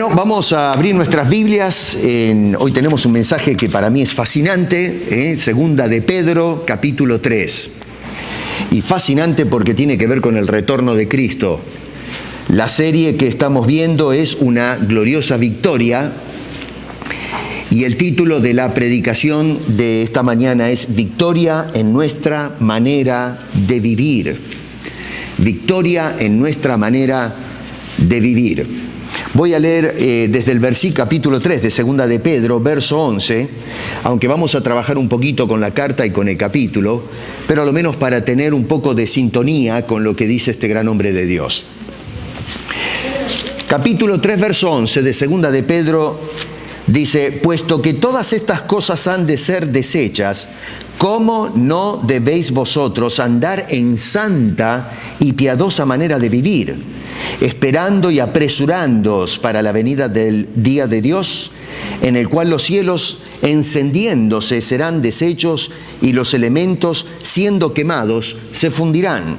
Bueno, vamos a abrir nuestras Biblias. Hoy tenemos un mensaje que para mí es fascinante, Segunda de Pedro, capítulo 3. Y fascinante porque tiene que ver con el retorno de Cristo. La serie que estamos viendo es Una gloriosa victoria. Y el título de la predicación de esta mañana es Victoria en nuestra manera de vivir. Victoria en nuestra manera de vivir. Voy a leer desde el capítulo 3 de Segunda de Pedro, verso 11, aunque vamos a trabajar un poquito con la carta y con el capítulo, pero a lo menos para tener un poco de sintonía con lo que dice este gran hombre de Dios. Capítulo 3, verso 11 de Segunda de Pedro dice: puesto que todas estas cosas han de ser deshechas, ¿cómo no debéis vosotros andar en santa y piadosa manera de vivir, esperando y apresurándoos para la venida del día de Dios, en el cual los cielos encendiéndose serán deshechos y los elementos siendo quemados se fundirán?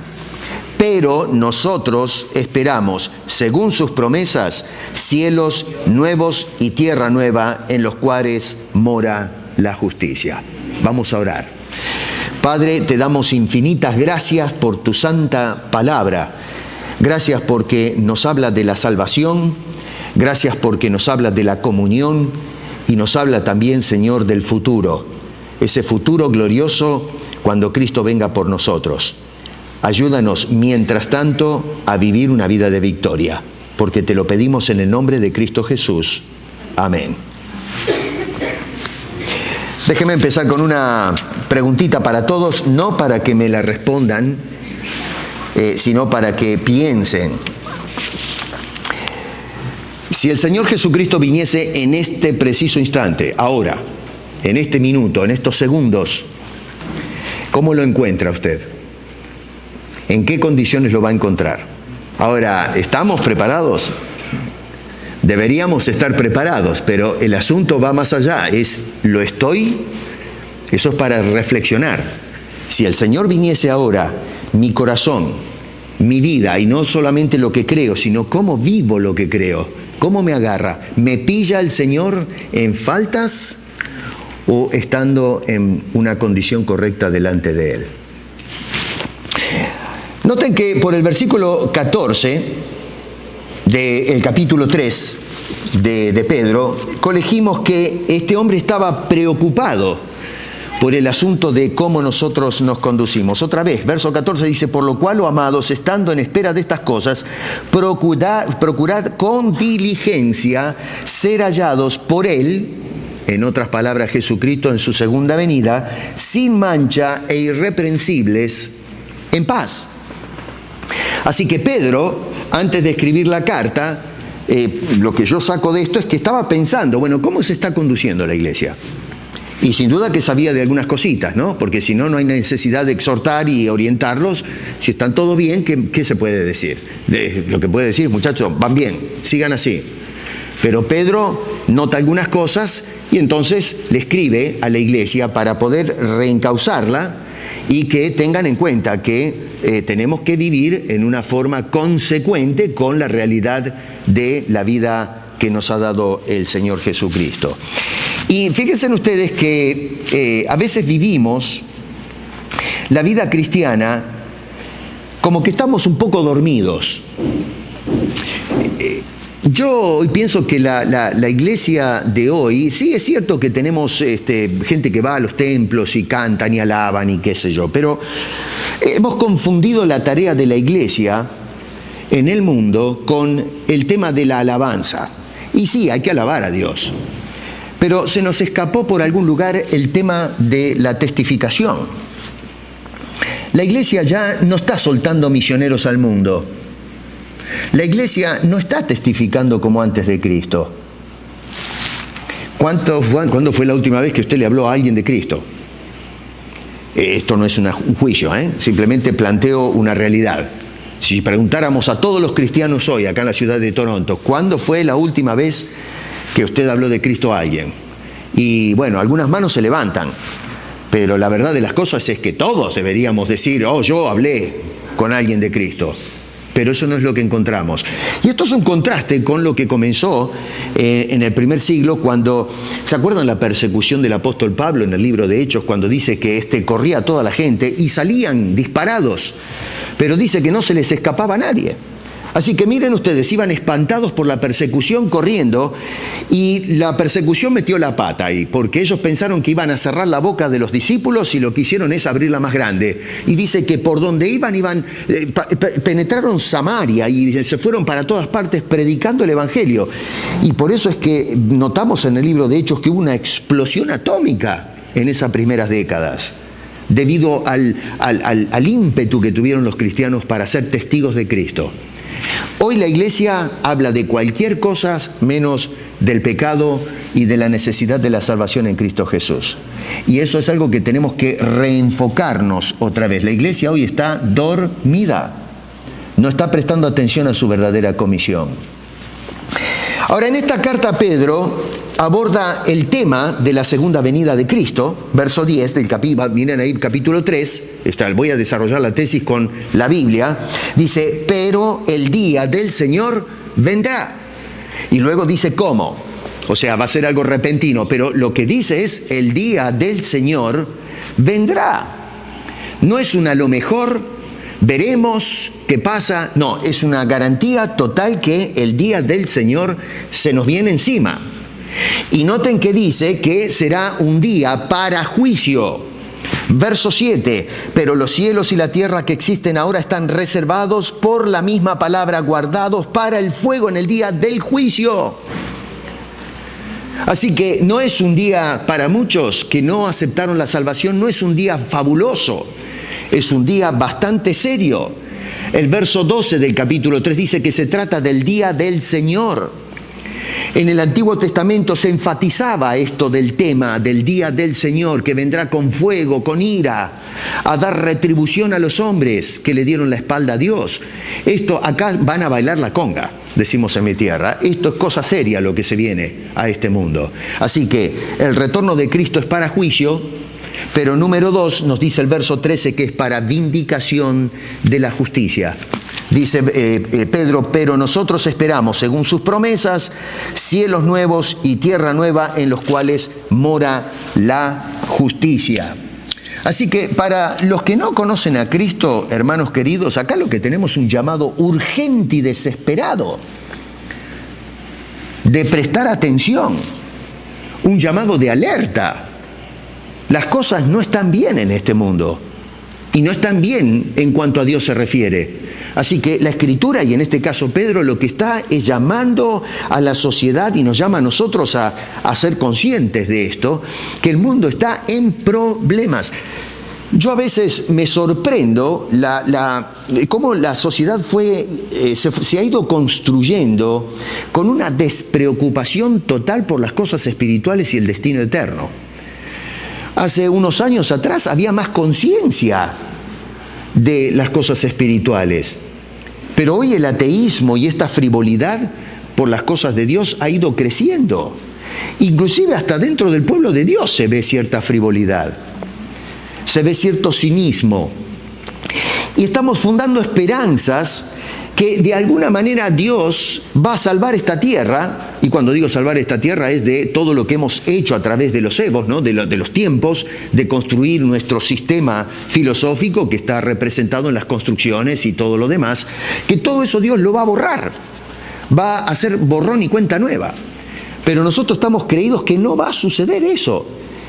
Pero nosotros esperamos, según sus promesas, cielos nuevos y tierra nueva en los cuales mora la justicia. Vamos a orar. Padre, te damos infinitas gracias por tu santa palabra. Gracias porque nos habla de la salvación, gracias porque nos habla de la comunión y nos habla también, Señor, del futuro, ese futuro glorioso cuando Cristo venga por nosotros. Ayúdanos, mientras tanto, a vivir una vida de victoria, porque te lo pedimos en el nombre de Cristo Jesús. Amén. Déjeme empezar con una preguntita para todos, no para que me la respondan, sino para que piensen. Si el Señor Jesucristo viniese en este preciso instante, ahora, en este minuto, en estos segundos, ¿cómo lo encuentra usted? ¿En qué condiciones lo va a encontrar? Ahora, ¿estamos preparados? Deberíamos estar preparados, pero el asunto va más allá. ¿Lo estoy? Eso es para reflexionar. Si el Señor viniese ahora, mi corazón, mi vida, y no solamente lo que creo, sino cómo vivo lo que creo, cómo me agarra, ¿me pilla el Señor en faltas o estando en una condición correcta delante de Él? Noten que por el versículo 14 del capítulo 3 de Pedro, colegimos que este hombre estaba preocupado por el asunto de cómo nosotros nos conducimos. Otra vez, verso 14 dice: por lo cual, oh amados, estando en espera de estas cosas, procurad con diligencia ser hallados por Él, en otras palabras, Jesucristo en su segunda venida, sin mancha e irreprensibles, en paz. Así que Pedro, antes de escribir la carta, lo que yo saco de esto es que estaba pensando, bueno, ¿cómo se está conduciendo la iglesia? Y sin duda que sabía de algunas cositas, ¿no? Porque si no, no hay necesidad de exhortar y orientarlos. Si están todo bien, ¿qué se puede decir? Lo que puede decir, muchachos, van bien, sigan así. Pero Pedro nota algunas cosas y entonces le escribe a la iglesia para poder reencauzarla y que tengan en cuenta que tenemos que vivir en una forma consecuente con la realidad de la vida que nos ha dado el Señor Jesucristo. Y fíjense ustedes que a veces vivimos la vida cristiana como que estamos un poco dormidos. Yo hoy pienso que la iglesia de hoy, sí es cierto que tenemos gente que va a los templos y cantan y alaban y qué sé yo, pero hemos confundido la tarea de la iglesia en el mundo con el tema de la alabanza. Y sí, hay que alabar a Dios. Pero se nos escapó por algún lugar el tema de la testificación. La iglesia ya no está soltando misioneros al mundo. La iglesia no está testificando como antes de Cristo. ¿Cuándo fue la última vez que usted le habló a alguien de Cristo? Esto no es un juicio, simplemente planteo una realidad. Si preguntáramos a todos los cristianos hoy, acá en la ciudad de Toronto, ¿cuándo fue la última vez que usted habló de Cristo a alguien? Y bueno, algunas manos se levantan, pero la verdad de las cosas es que todos deberíamos decir: oh, yo hablé con alguien de Cristo. Pero eso no es lo que encontramos. Y esto es un contraste con lo que comenzó en el primer siglo, cuando, ¿se acuerdan la persecución del apóstol Pablo en el libro de Hechos? Cuando dice que corría a toda la gente y salían disparados, pero dice que no se les escapaba a nadie. Así que miren ustedes, iban espantados por la persecución corriendo, y la persecución metió la pata ahí, porque ellos pensaron que iban a cerrar la boca de los discípulos y lo que hicieron es abrirla más grande. Y dice que por donde iban, penetraron Samaria y se fueron para todas partes predicando el Evangelio. Y por eso es que notamos en el libro de Hechos que hubo una explosión atómica en esas primeras décadas, debido al ímpetu que tuvieron los cristianos para ser testigos de Cristo. Hoy la iglesia habla de cualquier cosa menos del pecado y de la necesidad de la salvación en Cristo Jesús. Y eso es algo que tenemos que reenfocarnos otra vez. La iglesia hoy está dormida, no está prestando atención a su verdadera comisión. Ahora, en esta carta Pedro aborda el tema de la segunda venida de Cristo, verso 10 del miren ahí, capítulo 3, voy a desarrollar la tesis con la Biblia, dice, pero el día del Señor vendrá. Y luego dice cómo, o sea, va a ser algo repentino, pero lo que dice es, el día del Señor vendrá. No es a lo mejor, veremos qué pasa, no, es una garantía total que el día del Señor se nos viene encima. Y noten que dice que será un día para juicio. Verso 7, pero los cielos y la tierra que existen ahora están reservados por la misma palabra, guardados para el fuego en el día del juicio. Así que no es un día para muchos que no aceptaron la salvación, no es un día fabuloso, es un día bastante serio. El verso 12 del capítulo 3 dice que se trata del día del Señor. En el Antiguo Testamento se enfatizaba esto del tema del día del Señor, que vendrá con fuego, con ira, a dar retribución a los hombres que le dieron la espalda a Dios. Esto, acá van a bailar la conga, decimos en mi tierra. Esto es cosa seria lo que se viene a este mundo. Así que el retorno de Cristo es para juicio, pero número 2 nos dice el verso 13 que es para vindicación de la justicia. Dice Pedro, pero nosotros esperamos, según sus promesas, cielos nuevos y tierra nueva en los cuales mora la justicia. Así que para los que no conocen a Cristo, hermanos queridos, acá lo que tenemos es un llamado urgente y desesperado de prestar atención, un llamado de alerta. Las cosas no están bien en este mundo y no están bien en cuanto a Dios se refiere. Así que la Escritura, y en este caso Pedro, lo que está es llamando a la sociedad y nos llama a nosotros a ser conscientes de esto, que el mundo está en problemas. Yo a veces me sorprendo cómo la sociedad se ha ido construyendo con una despreocupación total por las cosas espirituales y el destino eterno. Hace unos años atrás había más conciencia de las cosas espirituales, pero hoy el ateísmo y esta frivolidad por las cosas de Dios ha ido creciendo. Inclusive hasta dentro del pueblo de Dios se ve cierta frivolidad, se ve cierto cinismo, y estamos fundando esperanzas que de alguna manera Dios va a salvar esta tierra. Y cuando digo salvar esta tierra es de todo lo que hemos hecho a través de los egos, ¿no? de los tiempos, de construir nuestro sistema filosófico que está representado en las construcciones y todo lo demás, que todo eso Dios lo va a borrar, va a hacer borrón y cuenta nueva. Pero nosotros estamos creídos que no va a suceder eso.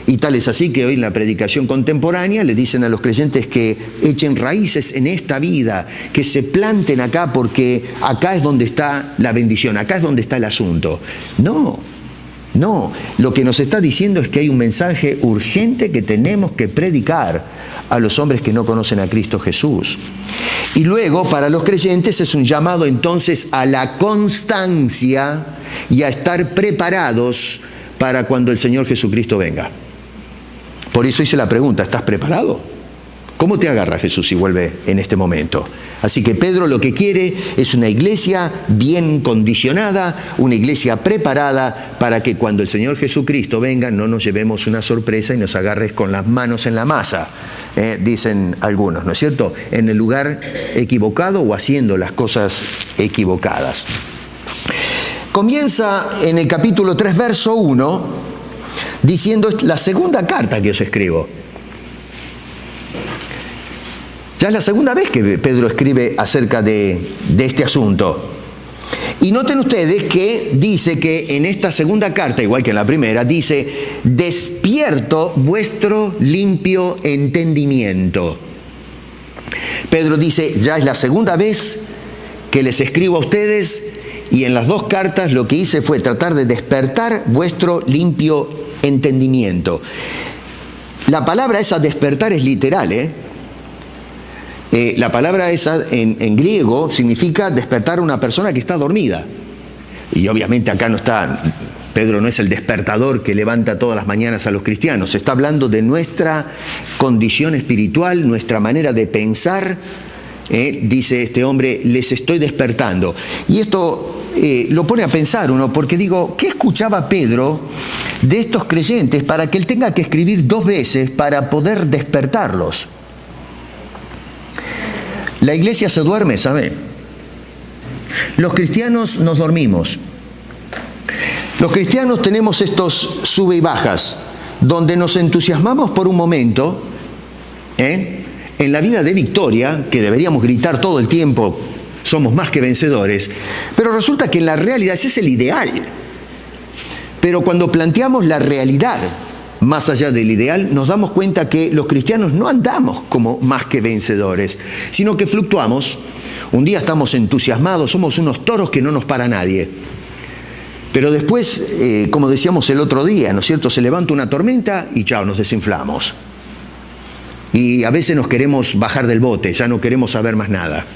Y tal es así que hoy en la predicación contemporánea le dicen a los creyentes que echen raíces en esta vida, que se planten acá porque acá es donde está la bendición, acá es donde está el asunto. No, lo que nos está diciendo es que hay un mensaje urgente que tenemos que predicar a los hombres que no conocen a Cristo Jesús. Y luego para los creyentes es un llamado entonces a la constancia y a estar preparados para cuando el Señor Jesucristo venga. Por eso hice la pregunta, ¿estás preparado? ¿Cómo te agarra Jesús si vuelve en este momento? Así que Pedro lo que quiere es una iglesia bien condicionada, una iglesia preparada para que cuando el Señor Jesucristo venga no nos llevemos una sorpresa y nos agarres con las manos en la masa, dicen algunos, ¿no es cierto? En el lugar equivocado o haciendo las cosas equivocadas. Comienza en el capítulo 3, verso 1, diciendo la segunda carta que os escribo. Ya es la segunda vez que Pedro escribe acerca de este asunto. Y noten ustedes que dice que en esta segunda carta, igual que en la primera, dice, despierto vuestro limpio entendimiento. Pedro dice, ya es la segunda vez que les escribo a ustedes, y en las dos cartas lo que hice fue tratar de despertar vuestro limpio entendimiento. La palabra esa despertar es literal, la palabra esa en griego significa despertar a una persona que está dormida. Y obviamente acá no está, Pedro no es el despertador que levanta todas las mañanas a los cristianos. Se está hablando de nuestra condición espiritual, nuestra manera de pensar. Dice este hombre, les estoy despertando. Y esto lo pone a pensar uno, porque digo, ¿qué escuchaba Pedro de estos creyentes para que él tenga que escribir 2 veces para poder despertarlos? La iglesia se duerme, ¿saben? Los cristianos nos dormimos. Los cristianos tenemos estos sube y bajas, donde nos entusiasmamos por un momento, en la vida de victoria, que deberíamos gritar todo el tiempo, somos más que vencedores, pero resulta que en la realidad ese es el ideal. Pero cuando planteamos la realidad más allá del ideal, nos damos cuenta que los cristianos no andamos como más que vencedores, sino que fluctuamos. Un día estamos entusiasmados, somos unos toros que no nos para nadie. Pero después, como decíamos el otro día, ¿no es cierto?, se levanta una tormenta y chao, nos desinflamos. Y a veces nos queremos bajar del bote, ya no queremos saber más nada.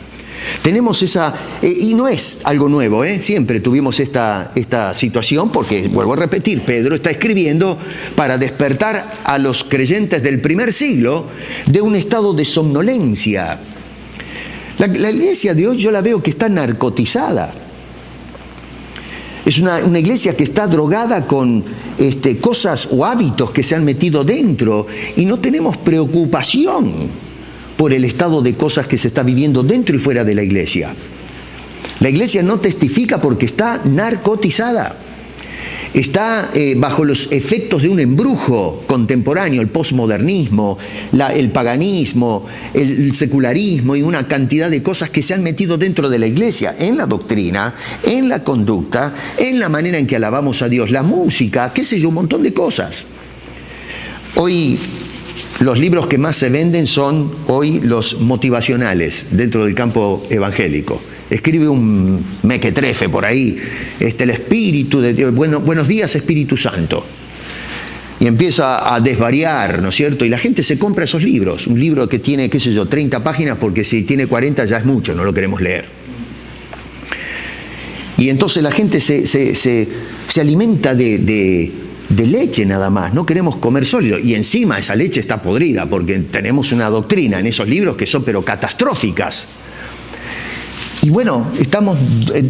Tenemos esa, y no es algo nuevo, siempre tuvimos esta situación, porque, vuelvo a repetir, Pedro está escribiendo para despertar a los creyentes del primer siglo de un estado de somnolencia. La iglesia de hoy yo la veo que está narcotizada. Es una iglesia que está drogada con cosas o hábitos que se han metido dentro y no tenemos preocupación por el estado de cosas que se está viviendo dentro y fuera de la iglesia. La iglesia no testifica porque está narcotizada. Está bajo los efectos de un embrujo contemporáneo, el posmodernismo, el paganismo, el secularismo y una cantidad de cosas que se han metido dentro de la iglesia, en la doctrina, en la conducta, en la manera en que alabamos a Dios, la música, qué sé yo, un montón de cosas. Hoy los libros que más se venden son hoy los motivacionales dentro del campo evangélico. Escribe un mequetrefe por ahí, el Espíritu de Dios, buenos días Espíritu Santo. Y empieza a desvariar, ¿no es cierto? Y la gente se compra esos libros. Un libro que tiene, qué sé yo, 30 páginas, porque si tiene 40 ya es mucho, no lo queremos leer. Y entonces la gente se alimenta de leche nada más, no queremos comer sólido, y encima esa leche está podrida porque tenemos una doctrina en esos libros que son pero catastróficas. Y bueno, estamos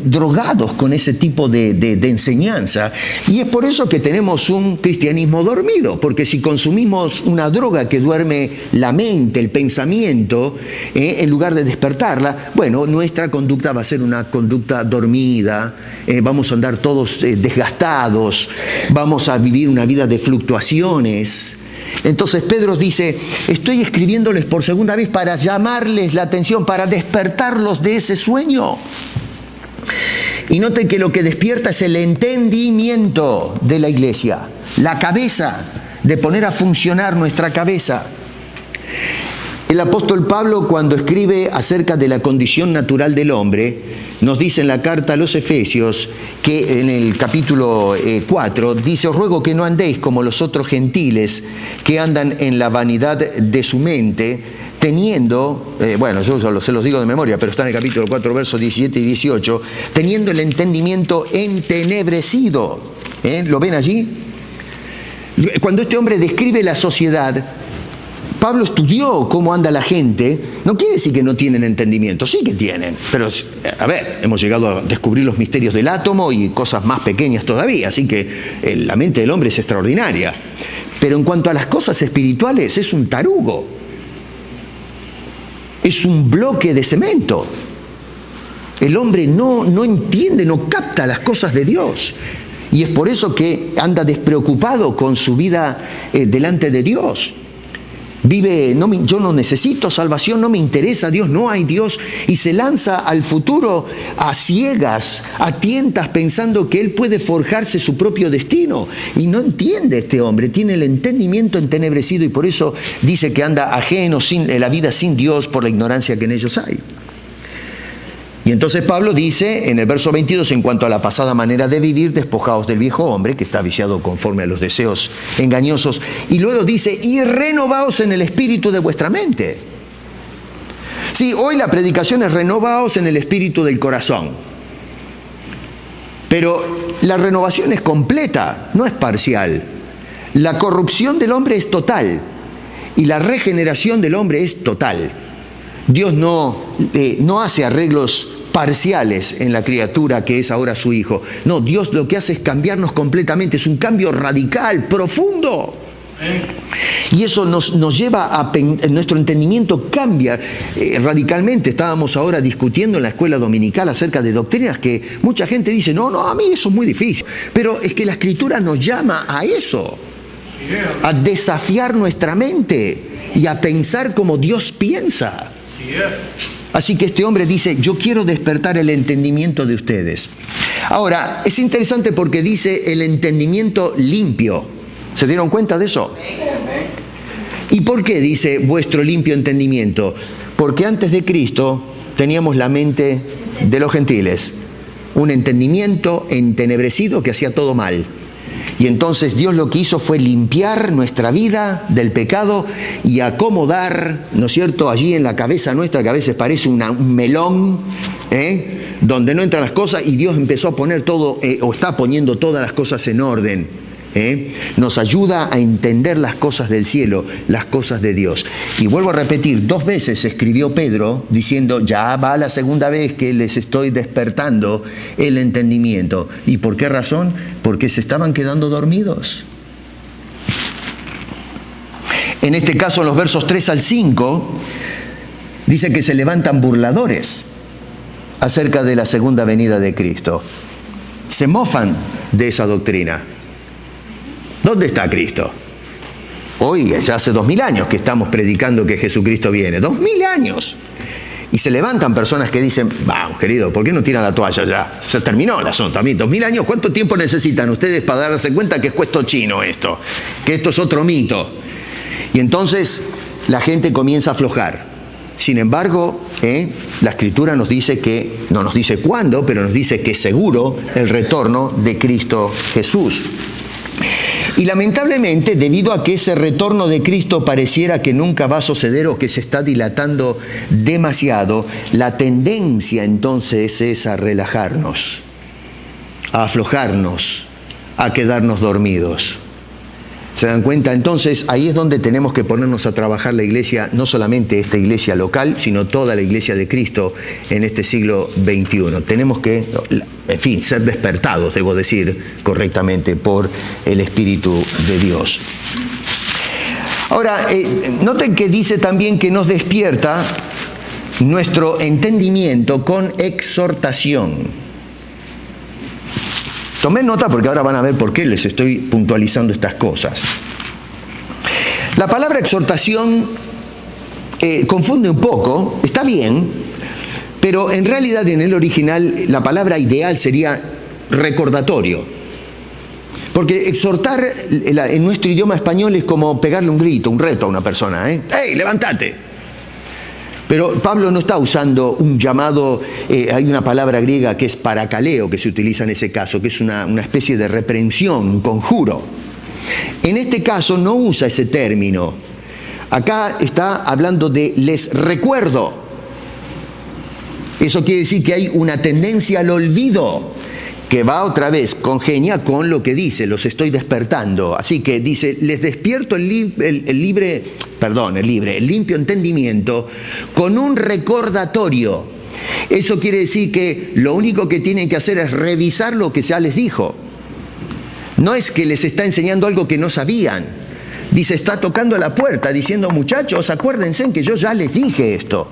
drogados con ese tipo de enseñanza, y es por eso que tenemos un cristianismo dormido, porque si consumimos una droga que duerme la mente, el pensamiento, en lugar de despertarla, bueno, nuestra conducta va a ser una conducta dormida, vamos a andar todos desgastados, vamos a vivir una vida de fluctuaciones. Entonces Pedro dice, estoy escribiéndoles por segunda vez para llamarles la atención, para despertarlos de ese sueño. Y noten que lo que despierta es el entendimiento de la iglesia, la cabeza, de poner a funcionar nuestra cabeza. El apóstol Pablo, cuando escribe acerca de la condición natural del hombre, nos dice en la carta a los Efesios, que en el capítulo 4, dice, os ruego que no andéis como los otros gentiles que andan en la vanidad de su mente, teniendo, yo se los digo de memoria, pero está en el capítulo 4, versos 17 y 18, teniendo el entendimiento entenebrecido. ¿Lo ven allí? Cuando este hombre describe la sociedad, Pablo estudió cómo anda la gente. No quiere decir que no tienen entendimiento, sí que tienen. Pero, a ver, hemos llegado a descubrir los misterios del átomo y cosas más pequeñas todavía. Así que la mente del hombre es extraordinaria. Pero en cuanto a las cosas espirituales, es un tarugo. Es un bloque de cemento. El hombre no entiende, no capta las cosas de Dios. Y es por eso que anda despreocupado con su vida delante de Dios. Vive, yo no necesito salvación, no me interesa Dios, no hay Dios. Y se lanza al futuro a ciegas, a tientas, pensando que él puede forjarse su propio destino. Y no entiende este hombre, tiene el entendimiento entenebrecido y por eso dice que anda ajeno en la vida sin Dios por la ignorancia que en ellos hay. Y entonces Pablo dice en el verso 22, en cuanto a la pasada manera de vivir, despojaos del viejo hombre, que está viciado conforme a los deseos engañosos. Y luego dice, y renovaos en el espíritu de vuestra mente. Sí, hoy la predicación es renovaos en el espíritu del corazón. Pero la renovación es completa, no es parcial. La corrupción del hombre es total y la regeneración del hombre es total. Dios no hace arreglos parciales en la criatura que es ahora su hijo. No, Dios lo que hace es cambiarnos completamente, es un cambio radical, profundo. Y eso nos lleva nuestro entendimiento cambia radicalmente. Estábamos ahora discutiendo en la escuela dominical acerca de doctrinas que mucha gente dice, no, a mí eso es muy difícil. Pero es que la Escritura nos llama a eso, a desafiar nuestra mente y a pensar como Dios piensa. Así que este hombre dice, yo quiero despertar el entendimiento de ustedes. Ahora, es interesante porque dice el entendimiento limpio. ¿Se dieron cuenta de eso? ¿Y por qué dice vuestro limpio entendimiento? Porque antes de Cristo teníamos la mente de los gentiles, un entendimiento entenebrecido que hacía todo mal. Y entonces Dios lo que hizo fue limpiar nuestra vida del pecado y acomodar, ¿no es cierto?, allí en la cabeza nuestra, que a veces parece un melón, donde no entran las cosas, y Dios empezó a poner todo, o está poniendo todas las cosas en orden. Nos ayuda a entender las cosas del cielo, las cosas de Dios. Y vuelvo a repetir, 2 veces escribió Pedro diciendo, ya va la segunda vez que les estoy despertando el entendimiento. ¿Y por qué razón? Porque se estaban quedando dormidos. En este caso, en los versos 3 al 5, dice que se levantan burladores acerca de la segunda venida de Cristo. Se mofan de esa doctrina. ¿Dónde está Cristo? Hoy, ya hace 2000 años que estamos predicando que Jesucristo viene. 2000 años. Y se levantan personas que dicen, vamos, querido, ¿por qué no tiran la toalla ya? Se terminó el asunto. A mí, 2000 años, ¿cuánto tiempo necesitan ustedes para darse cuenta que es cuento chino esto? Que esto es otro mito. Y entonces la gente comienza a aflojar. Sin embargo, la Escritura nos dice que, no nos dice cuándo, pero nos dice que seguro el retorno de Cristo Jesús. Y lamentablemente, debido a que ese retorno de Cristo pareciera que nunca va a suceder o que se está dilatando demasiado, la tendencia entonces es a relajarnos, a aflojarnos, a quedarnos dormidos. ¿Se dan cuenta? Entonces, ahí es donde tenemos que ponernos a trabajar la iglesia, no solamente esta iglesia local, sino toda la iglesia de Cristo en este siglo XXI. Tenemos que, en fin, ser despertados, debo decir correctamente, por el Espíritu de Dios. Ahora, noten que dice también que nos despierta nuestro entendimiento con exhortación. Tomen nota porque ahora van a ver por qué les estoy puntualizando estas cosas. La palabra exhortación confunde un poco, está bien, pero en realidad en el original la palabra ideal sería recordatorio. Porque exhortar en nuestro idioma español es como pegarle un grito, un reto a una persona. ¡Hey, levántate! Pero Pablo no está usando un llamado, hay una palabra griega que es parakaleo que se utiliza en ese caso, que es una especie de reprensión, un conjuro. En este caso no usa ese término. Acá está hablando de les recuerdo. Eso quiere decir que hay una tendencia al olvido que va otra vez, congenia con lo que dice, los estoy despertando. Así que dice, les despierto el el limpio entendimiento, con un recordatorio. Eso quiere decir que lo único que tienen que hacer es revisar lo que ya les dijo. No es que les está enseñando algo que no sabían. Dice, está tocando la puerta diciendo, muchachos, acuérdense que yo ya les dije esto.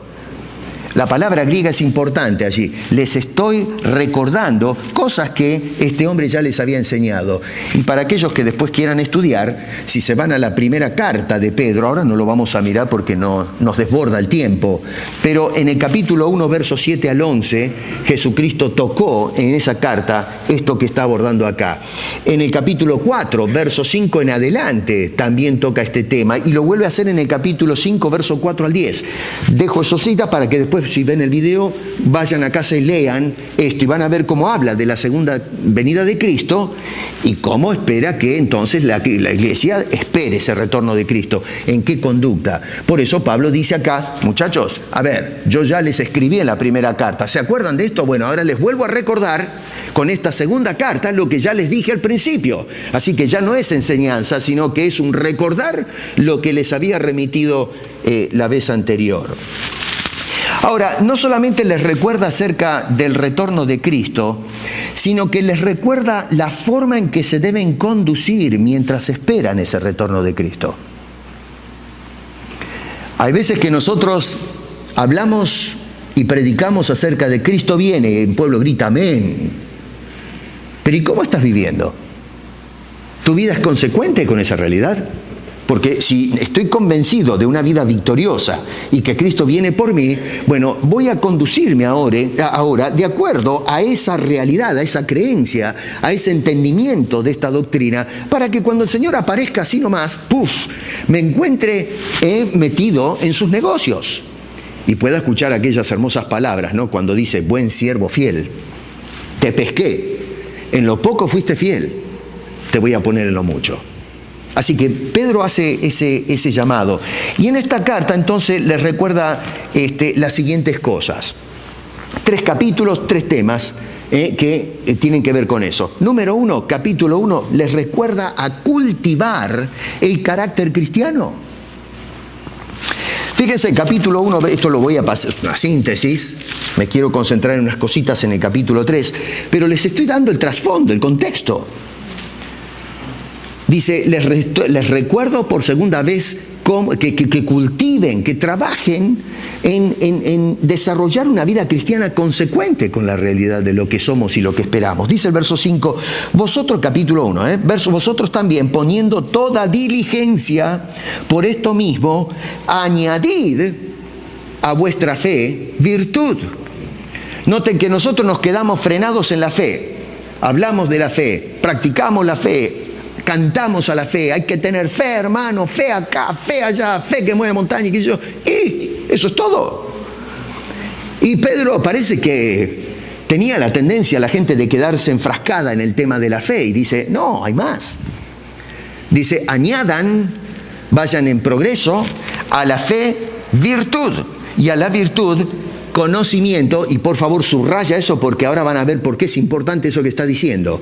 La palabra griega es importante allí. Les estoy recordando cosas que este hombre ya les había enseñado. Y para aquellos que después quieran estudiar, si se van a la primera carta de Pedro, ahora no lo vamos a mirar porque no nos desborda el tiempo, pero en el capítulo 1, versos 7 al 11, Jesucristo tocó en esa carta esto que está abordando acá. En el capítulo 4, verso 5 en adelante, también toca este tema, y lo vuelve a hacer en el capítulo 5, verso 4 al 10. Dejo eso cita para que después, si ven el video, vayan a casa y lean esto y van a ver cómo habla de la segunda venida de Cristo y cómo espera que entonces la iglesia espere ese retorno de Cristo. ¿En qué conducta? Por eso Pablo dice acá, muchachos, a ver, yo ya les escribí en la primera carta. ¿Se acuerdan de esto? Bueno, ahora les vuelvo a recordar con esta segunda carta lo que ya les dije al principio. Así que ya no es enseñanza, sino que es un recordar lo que les había remitido la vez anterior. Ahora, no solamente les recuerda acerca del retorno de Cristo, sino que les recuerda la forma en que se deben conducir mientras esperan ese retorno de Cristo. Hay veces que nosotros hablamos y predicamos acerca de Cristo viene, y el pueblo grita amén. Pero ¿y cómo estás viviendo? ¿Tu vida es consecuente con esa realidad? Porque si estoy convencido de una vida victoriosa y que Cristo viene por mí, bueno, voy a conducirme ahora de acuerdo a esa realidad, a esa creencia, a ese entendimiento de esta doctrina, para que cuando el Señor aparezca así nomás, ¡puf!, me encuentre metido en sus negocios y pueda escuchar aquellas hermosas palabras, ¿no? Cuando dice, buen siervo fiel, te pesqué, en lo poco fuiste fiel, te voy a poner en lo mucho. Así que Pedro hace ese llamado. Y en esta carta entonces les recuerda las siguientes cosas. 3 capítulos, 3 temas que tienen que ver con eso. Número 1, capítulo 1, les recuerda a cultivar el carácter cristiano. Fíjense, capítulo 1, esto lo voy a pasar, una síntesis, me quiero concentrar en unas cositas en el capítulo 3, pero les estoy dando el trasfondo, el contexto. Dice, les recuerdo por segunda vez que cultiven, que trabajen en desarrollar una vida cristiana consecuente con la realidad de lo que somos y lo que esperamos. Dice el verso 5, vosotros, capítulo 1, vosotros también, poniendo toda diligencia por esto mismo, añadid a vuestra fe virtud. Noten que nosotros nos quedamos frenados en la fe. Hablamos de la fe, practicamos la fe, cantamos a la fe. Hay que tener fe, hermano, fe acá, fe allá, fe que mueve montaña, y eso es todo. Y Pedro parece que tenía la tendencia la gente de quedarse enfrascada en el tema de la fe y dice, no, hay más. Dice, añadan, vayan en progreso, a la fe virtud y a la virtud conocimiento. Y por favor subraya eso porque ahora van a ver por qué es importante eso que está diciendo.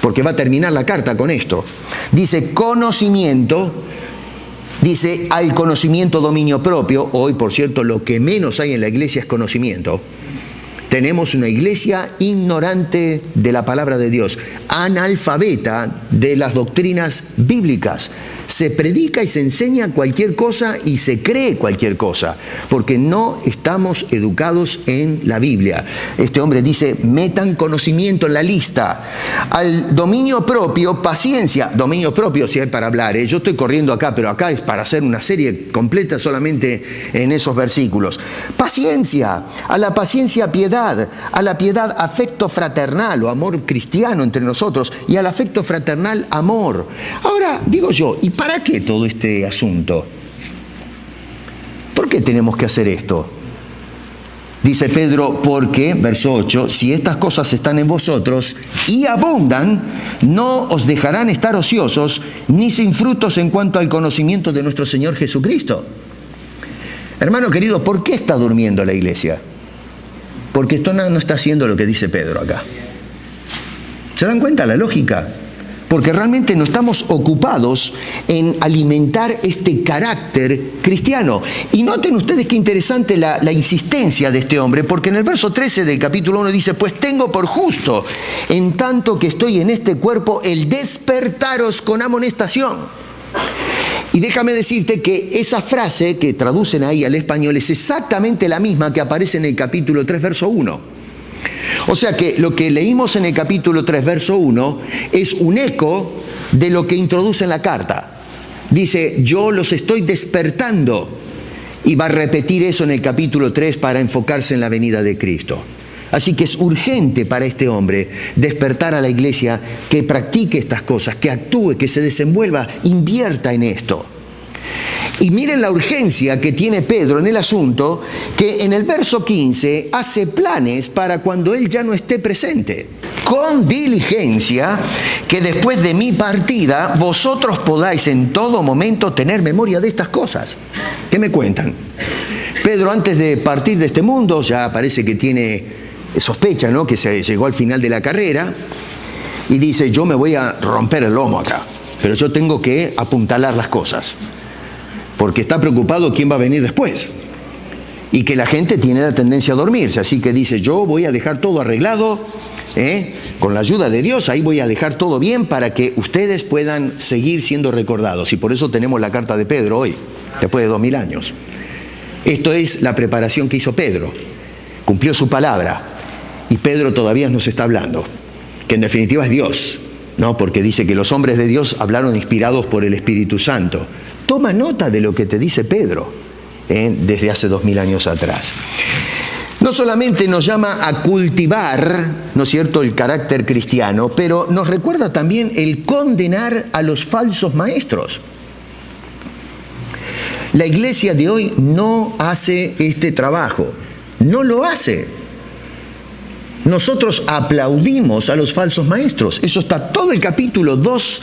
Porque va a terminar la carta con esto. Dice conocimiento, dice al conocimiento dominio propio. Hoy, por cierto, lo que menos hay en la iglesia es conocimiento. Tenemos una iglesia ignorante de la palabra de Dios, analfabeta de las doctrinas bíblicas. Se predica y se enseña cualquier cosa y se cree cualquier cosa, porque no estamos educados en la Biblia. Este hombre dice, metan conocimiento en la lista. Al dominio propio, paciencia. Dominio propio, si hay para hablar, yo estoy corriendo acá, pero acá es para hacer una serie completa solamente en esos versículos. Paciencia, a la paciencia piedad, a la piedad afecto fraternal o amor cristiano entre nosotros, y al afecto fraternal amor. Ahora, digo yo, ¿y para qué todo este asunto? ¿Por qué tenemos que hacer esto? Dice Pedro, porque, verso 8, si estas cosas están en vosotros y abundan, no os dejarán estar ociosos ni sin frutos en cuanto al conocimiento de nuestro Señor Jesucristo. Hermano querido, ¿por qué está durmiendo la iglesia? Porque esto no está haciendo lo que dice Pedro acá. ¿Se dan cuenta la lógica? porque realmente no estamos ocupados en alimentar este carácter cristiano. Y noten ustedes qué interesante la insistencia de este hombre, porque en el verso 13 del capítulo 1 dice: pues tengo por justo, en tanto que estoy en este cuerpo, el despertaros con amonestación. Y déjame decirte que esa frase que traducen ahí al español es exactamente la misma que aparece en el capítulo 3, verso 1. O sea que lo que leímos en el capítulo 3, verso 1, es un eco de lo que introduce en la carta. Dice: yo los estoy despertando. Y va a repetir eso en el capítulo 3 para enfocarse en la venida de Cristo. Así que es urgente para este hombre despertar a la iglesia que practique estas cosas, que actúe, que se desenvuelva, invierta en esto. Y miren la urgencia que tiene Pedro en el asunto, que en el verso 15 hace planes para cuando él ya no esté presente. Con diligencia, que después de mi partida vosotros podáis en todo momento tener memoria de estas cosas. ¿Qué me cuentan? Pedro, antes de partir de este mundo, ya parece que tiene sospecha, ¿no?, que se llegó al final de la carrera, y dice: yo me voy a romper el lomo acá, pero yo tengo que apuntalar las cosas, porque está preocupado quién va a venir después, y que la gente tiene la tendencia a dormirse. Así que dice: yo voy a dejar todo arreglado, con la ayuda de Dios, ahí voy a dejar todo bien para que ustedes puedan seguir siendo recordados. Y por eso tenemos la carta de Pedro hoy, después de 2000 años. Esto es la preparación que hizo Pedro. Cumplió su palabra. Y Pedro todavía nos está hablando, que en definitiva es Dios, ¿no? Porque dice que los hombres de Dios hablaron inspirados por el Espíritu Santo. Toma nota de lo que te dice Pedro, desde hace 2000 años atrás. No solamente nos llama a cultivar, ¿no es cierto?, el carácter cristiano, pero nos recuerda también el condenar a los falsos maestros. La iglesia de hoy no hace este trabajo, no lo hace. Nosotros aplaudimos a los falsos maestros. Eso está todo el capítulo 2,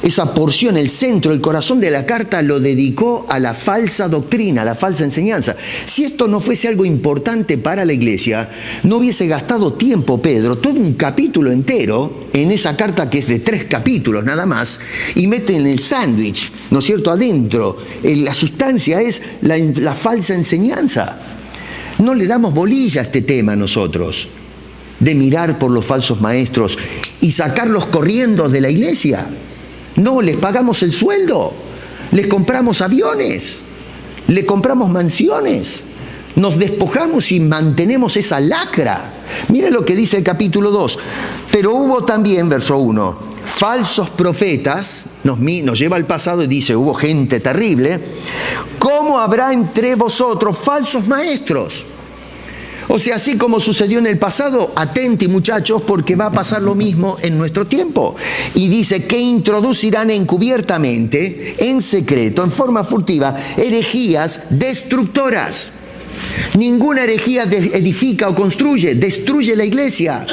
esa porción, el centro, el corazón de la carta lo dedicó a la falsa doctrina, a la falsa enseñanza. Si esto no fuese algo importante para la iglesia, no hubiese gastado tiempo Pedro, todo un capítulo entero, en esa carta que es de 3 capítulos nada más, y mete en el sándwich, ¿no es cierto?, adentro. La sustancia es la falsa enseñanza. No le damos bolilla a este tema nosotros, de mirar por los falsos maestros y sacarlos corriendo de la iglesia. No, les pagamos el sueldo, les compramos aviones, les compramos mansiones, nos despojamos y mantenemos esa lacra. Mira lo que dice el capítulo 2. Pero hubo también, verso 1, falsos profetas, nos lleva al pasado y dice: hubo gente terrible. ¿Cómo habrá entre vosotros falsos maestros? O sea, así como sucedió en el pasado, atenti muchachos, porque va a pasar lo mismo en nuestro tiempo. Y dice que introducirán encubiertamente, en secreto, en forma furtiva, herejías destructoras. Ninguna herejía edifica o construye, destruye la iglesia.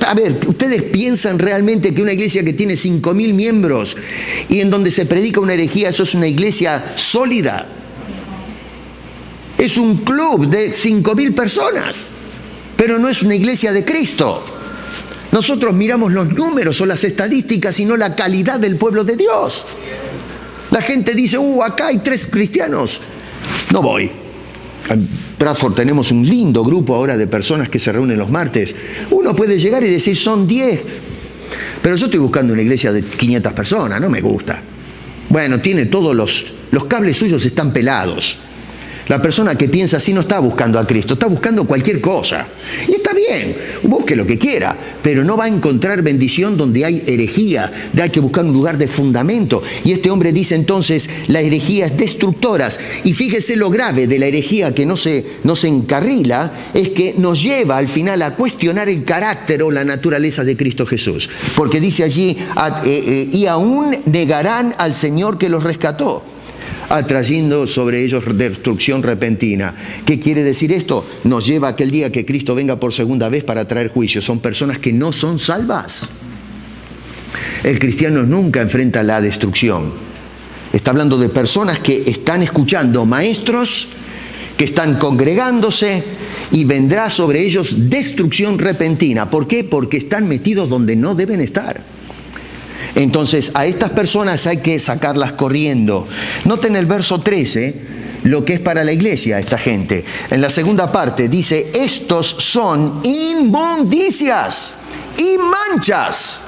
A ver, ¿ustedes piensan realmente que una iglesia que tiene 5.000 miembros y en donde se predica una herejía, eso es una iglesia sólida? Es un club de 5.000 personas, pero no es una iglesia de Cristo. Nosotros miramos los números o las estadísticas y no la calidad del pueblo de Dios. La gente dice: acá hay 3 cristianos. No voy. En Bradford tenemos un lindo grupo ahora de personas que se reúnen los martes. Uno puede llegar y decir: son 10. Pero yo estoy buscando una iglesia de 500 personas, no me gusta. Bueno, tiene todos los cables suyos están pelados. La persona que piensa así no está buscando a Cristo, está buscando cualquier cosa. Y está bien, busque lo que quiera, pero no va a encontrar bendición donde hay herejía, hay que buscar un lugar de fundamento. Y este hombre dice entonces: la herejía es destructora. Y fíjese lo grave de la herejía que no se encarrila, es que nos lleva al final a cuestionar el carácter o la naturaleza de Cristo Jesús. Porque dice allí: y aún negarán al Señor que los rescató, atrayendo sobre ellos destrucción repentina. ¿Qué quiere decir esto? Nos lleva a aquel día que Cristo venga por segunda vez para traer juicio. Son personas que no son salvas. El cristiano nunca enfrenta la destrucción. Está hablando de personas que están escuchando maestros, que están congregándose, y vendrá sobre ellos destrucción repentina. ¿Por qué? Porque están metidos donde no deben estar. Entonces, a estas personas hay que sacarlas corriendo. Noten el verso 13, lo que es para la iglesia esta gente. En la segunda parte dice, estos son inmundicias y manchas.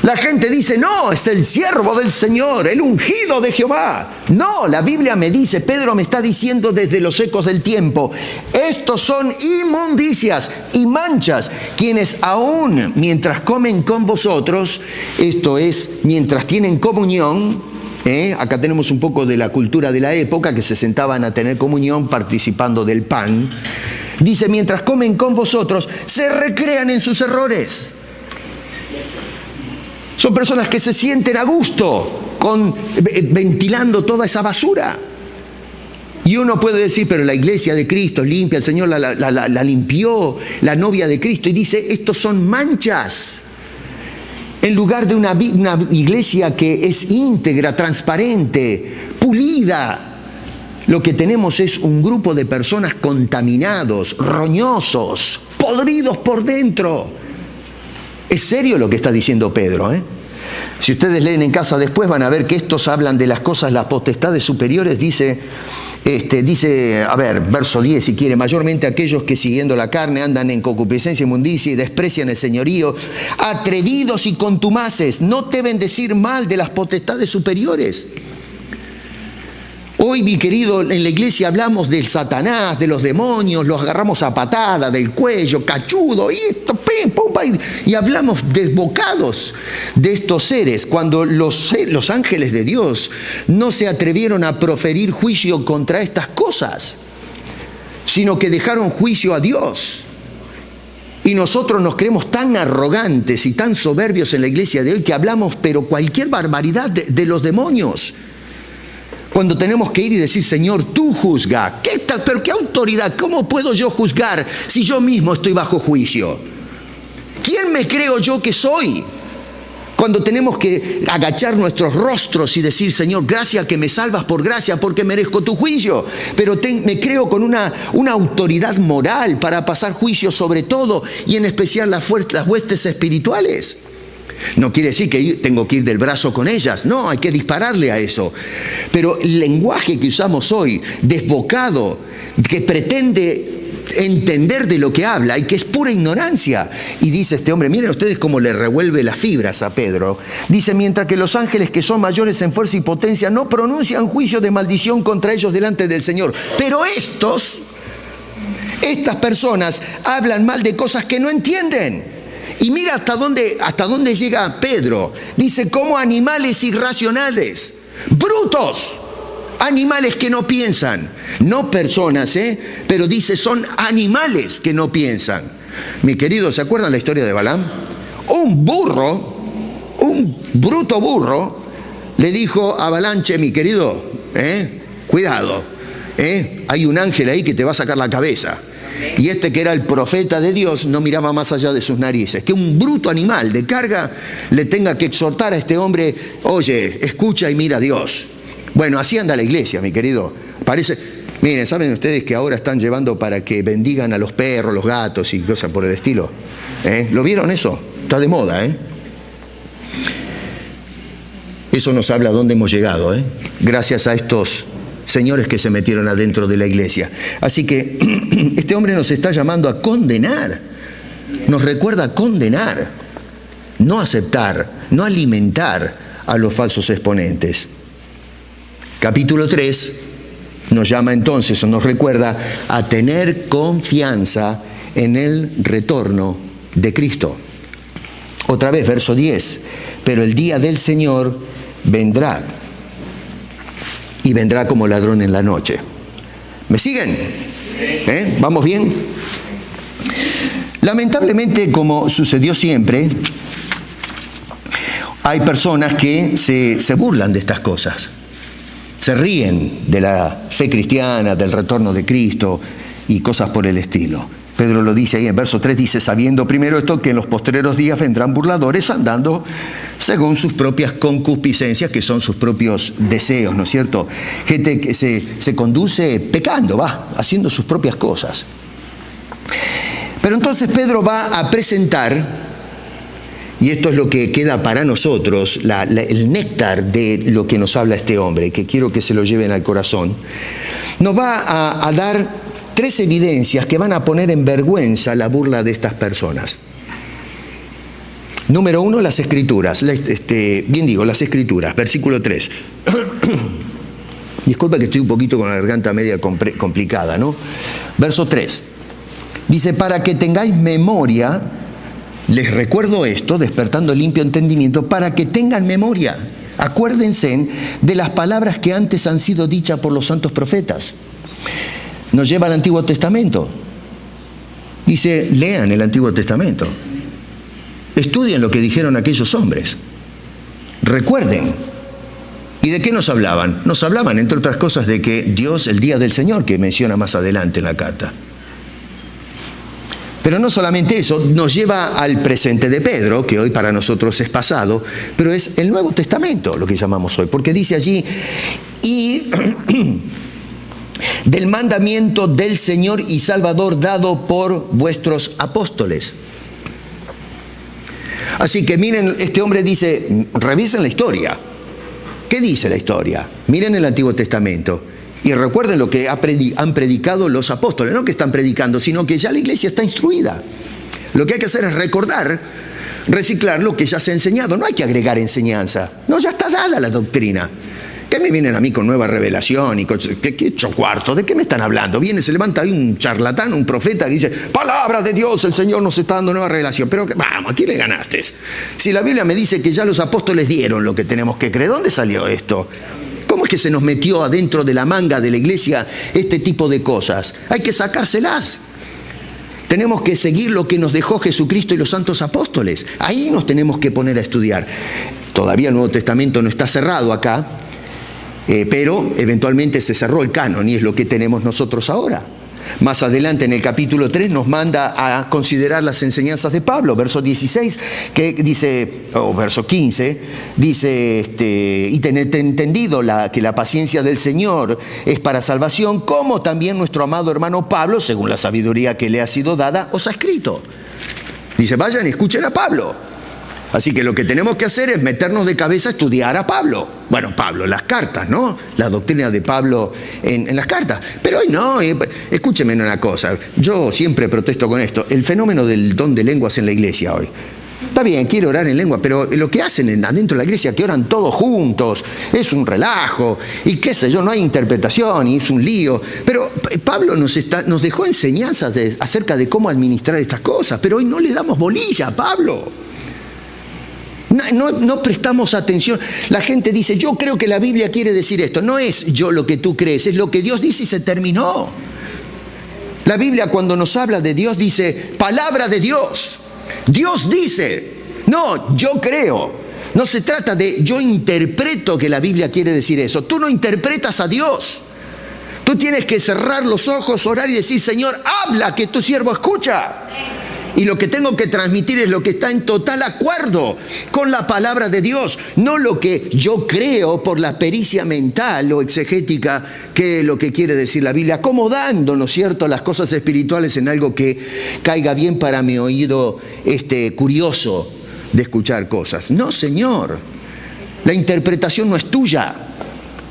La gente dice, no, es el siervo del Señor, el ungido de Jehová. No, la Biblia me dice, Pedro me está diciendo desde los ecos del tiempo, estos son inmundicias y manchas, quienes aún mientras comen con vosotros, esto es, mientras tienen comunión, acá tenemos un poco de la cultura de la época, que se sentaban a tener comunión participando del pan, dice, mientras comen con vosotros, se recrean en sus errores. Son personas que se sienten a gusto ventilando toda esa basura. Y uno puede decir, pero la iglesia de Cristo limpia, el Señor la limpió, la novia de Cristo, y dice, estos son manchas. En lugar de una iglesia que es íntegra, transparente, pulida, lo que tenemos es un grupo de personas contaminados, roñosos, podridos por dentro. Es serio lo que está diciendo Pedro, Si ustedes leen en casa después van a ver que estos hablan de las cosas, las potestades superiores, dice, a ver, verso 10 si quiere, mayormente aquellos que siguiendo la carne andan en concupiscencia, inmundicia y desprecian el señorío, atrevidos y contumaces, no deben decir mal de las potestades superiores. Hoy, mi querido, en la iglesia hablamos del Satanás, de los demonios, los agarramos a patada del cuello, cachudo, y esto, pim, pum, y hablamos desbocados de estos seres, cuando los ángeles de Dios no se atrevieron a proferir juicio contra estas cosas, sino que dejaron juicio a Dios. Y nosotros nos creemos tan arrogantes y tan soberbios en la iglesia de hoy que hablamos, pero cualquier barbaridad de los demonios. Cuando tenemos que ir y decir, Señor, tú juzga. ¿Pero qué autoridad? ¿Cómo puedo yo juzgar si yo mismo estoy bajo juicio? ¿Quién me creo yo que soy? Cuando tenemos que agachar nuestros rostros y decir, Señor, gracias que me salvas por gracia porque merezco tu juicio. Pero me creo con una autoridad moral para pasar juicio sobre todo y en especial las huestes espirituales. No quiere decir que tengo que ir del brazo con ellas, no, hay que dispararle a eso. Pero el lenguaje que usamos hoy, desbocado, que pretende entender de lo que habla y que es pura ignorancia. Y dice este hombre, miren ustedes cómo le revuelve las fibras a Pedro. Dice, mientras que los ángeles que son mayores en fuerza y potencia no pronuncian juicio de maldición contra ellos delante del Señor. Pero estas personas hablan mal de cosas que no entienden. Y mira hasta dónde llega Pedro. Dice, como animales irracionales, brutos, animales que no piensan. No personas, pero dice, son animales que no piensan. Mi querido, ¿se acuerdan la historia de Balaam? Un bruto burro, le dijo a Balaam, che, mi querido, cuidado, hay un ángel ahí que te va a sacar la cabeza. Y este que era el profeta de Dios no miraba más allá de sus narices. Que un bruto animal de carga le tenga que exhortar a este hombre, oye, escucha y mira a Dios. Bueno, así anda la iglesia, mi querido. Miren, ¿saben ustedes que ahora están llevando para que bendigan a los perros, los gatos y cosas por el estilo? ¿Lo vieron eso? Está de moda, Eso nos habla a dónde hemos llegado, gracias a estos señores que se metieron adentro de la iglesia. Así que este hombre nos está llamando a condenar, nos recuerda a condenar, no aceptar, no alimentar a los falsos exponentes. Capítulo 3 nos llama entonces, o nos recuerda a tener confianza en el retorno de Cristo. Otra vez, verso 10, pero el día del Señor vendrá. Y vendrá como ladrón en la noche. ¿Me siguen? ¿Vamos bien? Lamentablemente, como sucedió siempre, hay personas que se burlan de estas cosas. Se ríen de la fe cristiana, del retorno de Cristo y cosas por el estilo. Pedro lo dice ahí en verso 3, dice, sabiendo primero esto, que en los postreros días vendrán burladores andando según sus propias concupiscencias, que son sus propios deseos, ¿no es cierto? Gente que se conduce pecando, haciendo sus propias cosas. Pero entonces Pedro va a presentar y esto es lo que queda para nosotros, el néctar de lo que nos habla este hombre, que quiero que se lo lleven al corazón, nos va a dar 3 evidencias que van a poner en vergüenza la burla de estas personas. Número 1, las Escrituras. Las Escrituras, versículo 3. Disculpa que estoy un poquito con la garganta media complicada, ¿no? Verso 3. Dice, para que tengáis memoria, les recuerdo esto, despertando limpio entendimiento, para que tengan memoria. Acuérdense de las palabras que antes han sido dichas por los santos profetas. Nos lleva al Antiguo Testamento. Dice, lean el Antiguo Testamento. Estudien lo que dijeron aquellos hombres. Recuerden. ¿Y de qué nos hablaban? Nos hablaban, entre otras cosas, de que Dios, el día del Señor, que menciona más adelante en la carta. Pero no solamente eso, nos lleva al presente de Pedro, que hoy para nosotros es pasado, pero es el Nuevo Testamento lo que llamamos hoy, porque dice allí, y del mandamiento del Señor y Salvador dado por vuestros apóstoles. Así que miren, este hombre dice, revisen la historia. ¿Qué dice la historia? Miren el Antiguo Testamento y recuerden lo que han predicado los apóstoles. No que están predicando, sino que ya la iglesia está instruida. Lo que hay que hacer es recordar, reciclar lo que ya se ha enseñado. No hay que agregar enseñanza. No, ya está dada la doctrina. ¿Qué me vienen a mí con nueva revelación? ¿Qué hecho cuarto? ¿De qué me están hablando? Viene, se levanta ahí un charlatán, un profeta que dice, palabra de Dios, el Señor nos está dando nueva revelación. Pero vamos, ¿a quién le ganaste? Si la Biblia me dice que ya los apóstoles dieron lo que tenemos que creer, ¿dónde salió esto? ¿Cómo es que se nos metió adentro de la manga de la iglesia este tipo de cosas? Hay que sacárselas. Tenemos que seguir lo que nos dejó Jesucristo y los santos apóstoles. Ahí nos tenemos que poner a estudiar. Todavía el Nuevo Testamento no está cerrado acá. Pero eventualmente se cerró el canon y es lo que tenemos nosotros ahora. Más adelante en el capítulo 3 nos manda a considerar las enseñanzas de Pablo, verso 16, que dice, o verso 15, dice, y tened entendido que la paciencia del Señor es para salvación, como también nuestro amado hermano Pablo, según la sabiduría que le ha sido dada, os ha escrito. Dice, vayan y escuchen a Pablo. Así que lo que tenemos que hacer es meternos de cabeza a estudiar a Pablo. Bueno, Pablo, las cartas, ¿no? La doctrina de Pablo en las cartas. Pero hoy no, escúcheme una cosa. Yo siempre protesto con esto. El fenómeno del don de lenguas en la iglesia hoy. Está bien, quiero orar en lengua, pero lo que hacen adentro de la iglesia, que oran todos juntos, es un relajo, y qué sé yo, no hay interpretación, y es un lío. Pero Pablo nos dejó enseñanzas acerca de cómo administrar estas cosas, pero hoy no le damos bolilla a Pablo. No prestamos atención. La gente dice, yo creo que la Biblia quiere decir esto. No es yo lo que tú crees, es lo que Dios dice y se terminó. La Biblia cuando nos habla de Dios dice, palabra de Dios. Dios dice, no, yo creo. No se trata de yo interpreto que la Biblia quiere decir eso. Tú no interpretas a Dios. Tú tienes que cerrar los ojos, orar y decir, Señor, habla, que tu siervo escucha. Y lo que tengo que transmitir es lo que está en total acuerdo con la palabra de Dios, no lo que yo creo por la pericia mental o exegética que es lo que quiere decir la Biblia, acomodando, ¿no es cierto?, las cosas espirituales en algo que caiga bien para mi oído curioso de escuchar cosas. No, Señor, la interpretación no es tuya.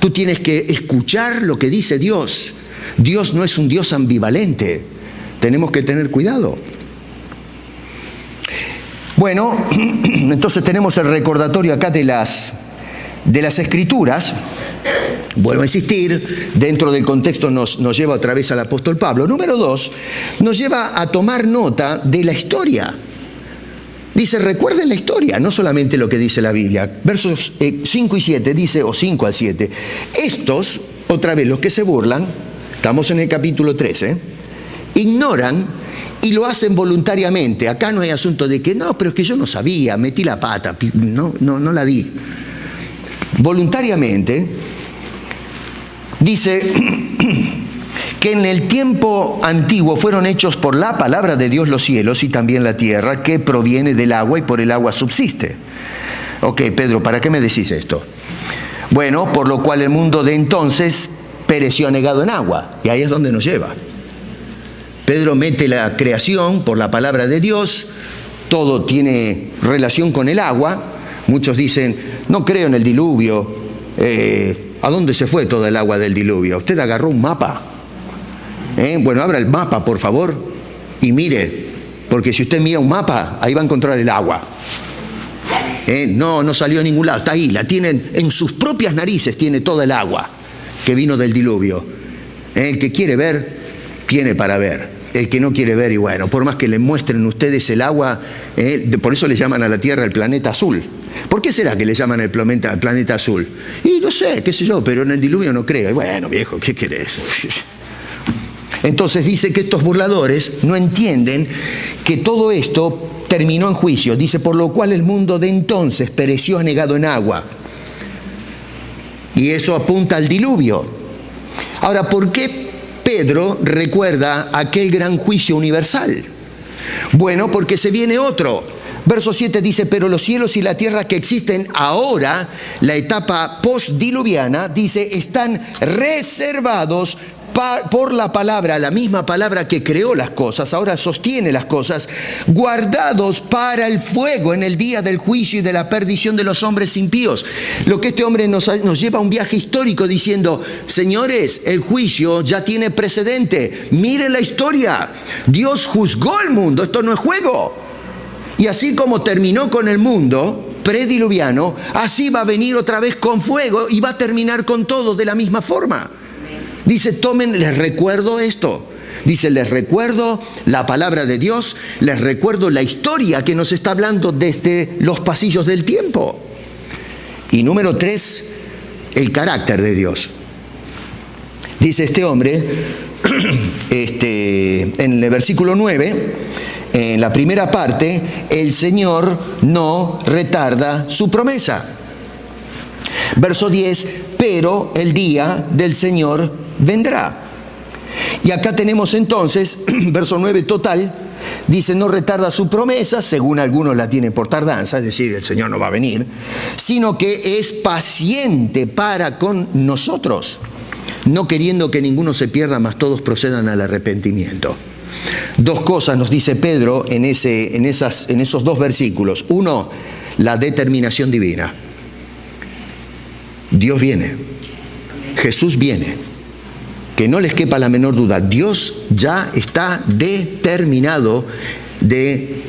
Tú tienes que escuchar lo que dice Dios. Dios no es un Dios ambivalente. Tenemos que tener cuidado. Bueno, entonces tenemos el recordatorio acá de las Escrituras. Vuelvo a insistir, dentro del contexto nos lleva otra vez al apóstol Pablo. Número 2, nos lleva a tomar nota de la historia. Dice, recuerden la historia, no solamente lo que dice la Biblia. Versos 5 y 7 dice, o 5 al 7. Estos, otra vez los que se burlan, estamos en el capítulo 13, ignoran y lo hacen voluntariamente. Acá no hay asunto de que, no, pero es que yo no sabía, metí la pata, no la di. Voluntariamente, dice que en el tiempo antiguo fueron hechos por la palabra de Dios los cielos y también la tierra, que proviene del agua y por el agua subsiste. Ok, Pedro, ¿para qué me decís esto? Bueno, por lo cual el mundo de entonces pereció anegado en agua, y ahí es donde nos lleva. Pedro mete la creación por la palabra de Dios, todo tiene relación con el agua. Muchos dicen, no creo en el diluvio. ¿A dónde se fue toda el agua del diluvio? ¿Usted agarró un mapa? Bueno, abra el mapa, por favor, y mire, porque si usted mira un mapa, ahí va a encontrar el agua. No salió a ningún lado, está ahí, la tienen en sus propias narices, tiene toda el agua que vino del diluvio. El que quiere ver, tiene para ver. El que no quiere ver, y bueno, por más que le muestren ustedes el agua, por eso le llaman a la Tierra el planeta azul. ¿Por qué será que le llaman el planeta azul? Y no sé, qué sé yo, pero en el diluvio no creo. Y bueno, viejo, ¿qué querés? Entonces dice que estos burladores no entienden que todo esto terminó en juicio. Dice, por lo cual el mundo de entonces pereció anegado en agua. Y eso apunta al diluvio. Ahora, ¿por qué Pedro recuerda aquel gran juicio universal? Bueno, porque se viene otro. Verso 7 dice, pero los cielos y la tierra que existen ahora, la etapa postdiluviana, dice, están reservados por la palabra, la misma palabra que creó las cosas, ahora sostiene las cosas, guardados para el fuego en el día del juicio y de la perdición de los hombres impíos. Lo que este hombre nos lleva a un viaje histórico diciendo, señores, el juicio ya tiene precedente. Miren la historia. Dios juzgó el mundo, esto no es juego. Y así como terminó con el mundo prediluviano, así va a venir otra vez con fuego y va a terminar con todo de la misma forma. Dice, les recuerdo esto. Dice, les recuerdo la palabra de Dios, les recuerdo la historia que nos está hablando desde los pasillos del tiempo. Y número 3, el carácter de Dios. Dice este hombre, en el versículo 9, en la primera parte, el Señor no retarda su promesa. Verso 10, pero el día del Señor vendrá. Y acá tenemos entonces, verso 9 total, dice, no retarda su promesa, según algunos la tienen por tardanza, es decir, el Señor no va a venir, sino que es paciente para con nosotros, no queriendo que ninguno se pierda, mas todos procedan al arrepentimiento. Dos cosas nos dice Pedro en esos dos versículos. Uno, la determinación divina. Dios viene, Jesús viene, que no les quepa la menor duda. Dios ya está determinado de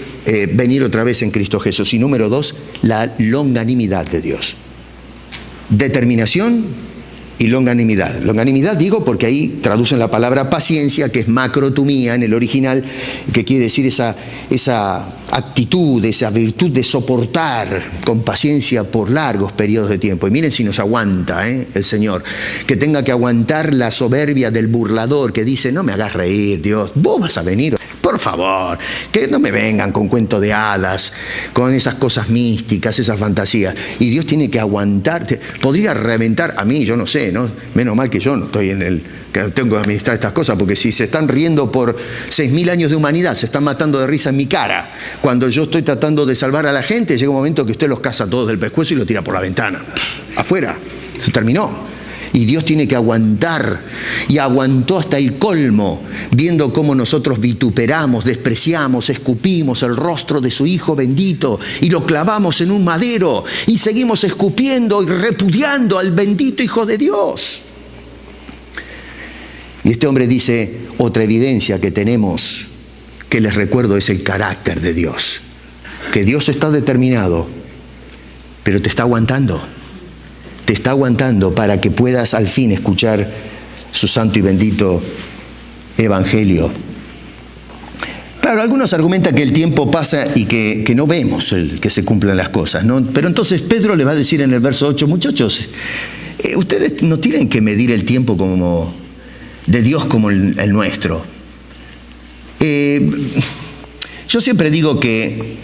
venir otra vez en Cristo Jesús. Y número 2, la longanimidad de Dios. Determinación y longanimidad. Longanimidad digo porque ahí traducen la palabra paciencia, que es macrotumía en el original, que quiere decir esa actitud, esa virtud de soportar con paciencia por largos periodos de tiempo. Y miren si nos aguanta el Señor, que tenga que aguantar la soberbia del burlador que dice, no me hagas reír, Dios, vos vas a venir. Por favor, que no me vengan con cuento de hadas, con esas cosas místicas, esas fantasías. Y Dios tiene que aguantar. Podría reventar a mí, yo no sé, ¿no? Menos mal que yo no estoy que tengo que administrar estas cosas, porque si se están riendo por 6.000 años de humanidad, se están matando de risa en mi cara. Cuando yo estoy tratando de salvar a la gente, llega un momento que usted los caza todos del pescuezo y los tira por la ventana. Afuera. Se terminó. Y Dios tiene que aguantar, y aguantó hasta el colmo, viendo cómo nosotros vituperamos, despreciamos, escupimos el rostro de su Hijo bendito y lo clavamos en un madero y seguimos escupiendo y repudiando al bendito Hijo de Dios. Y este hombre dice, otra evidencia que tenemos, que les recuerdo, es el carácter de Dios. Que Dios está determinado, pero te está aguantando. Te está aguantando para que puedas al fin escuchar su santo y bendito evangelio. Claro, algunos argumentan que el tiempo pasa y que no vemos que se cumplan las cosas, ¿no? Pero entonces Pedro le va a decir en el verso 8, muchachos, ustedes no tienen que medir el tiempo como de Dios como el nuestro. Yo siempre digo que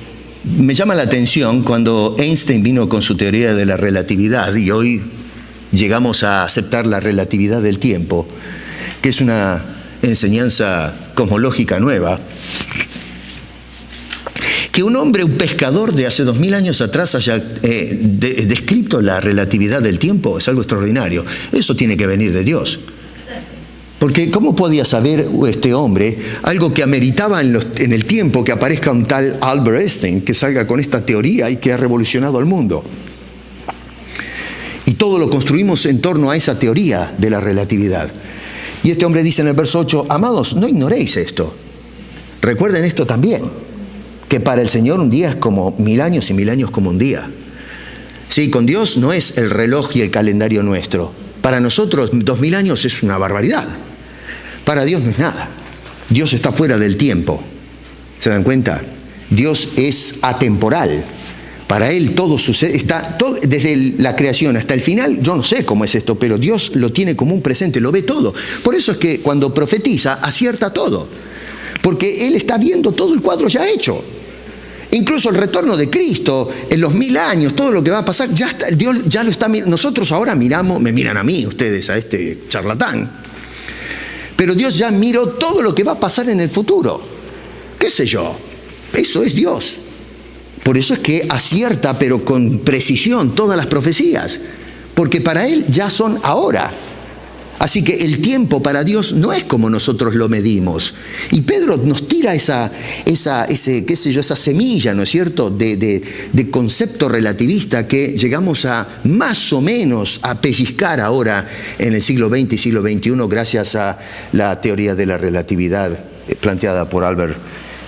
me llama la atención cuando Einstein vino con su teoría de la relatividad, y hoy llegamos a aceptar la relatividad del tiempo, que es una enseñanza cosmológica nueva. Que un hombre, un pescador de hace 2000 años atrás haya descrito la relatividad del tiempo es algo extraordinario. Eso tiene que venir de Dios. Porque ¿cómo podía saber este hombre algo que ameritaba en el tiempo que aparezca un tal Albert Einstein, que salga con esta teoría y que ha revolucionado al mundo? Y todo lo construimos en torno a esa teoría de la relatividad. Y este hombre dice en el verso 8, amados, no ignoréis esto. Recuerden esto también, que para el Señor un día es como 1000 años y 1000 años como un día. Sí, con Dios no es el reloj y el calendario nuestro. Para nosotros 2000 años es una barbaridad. Para Dios no es nada. Dios está fuera del tiempo. ¿Se dan cuenta? Dios es atemporal. Para Él todo sucede, desde la creación hasta el final. Yo no sé cómo es esto, pero Dios lo tiene como un presente, lo ve todo. Por eso es que cuando profetiza, acierta todo. Porque Él está viendo todo el cuadro ya hecho. Incluso el retorno de Cristo, en los 1000 años, todo lo que va a pasar, ya está, Dios ya lo está mirando. Nosotros ahora miramos, me miran a mí, ustedes, a este charlatán. Pero Dios ya miró todo lo que va a pasar en el futuro. ¿Qué sé yo? Eso es Dios. Por eso es que acierta, pero con precisión, todas las profecías. Porque para Él ya son ahora. Así que el tiempo para Dios no es como nosotros lo medimos. Y Pedro nos tira esa semilla, ¿no es cierto?, de concepto relativista que llegamos a más o menos a pellizcar ahora en el siglo XX y siglo XXI gracias a la teoría de la relatividad planteada por Albert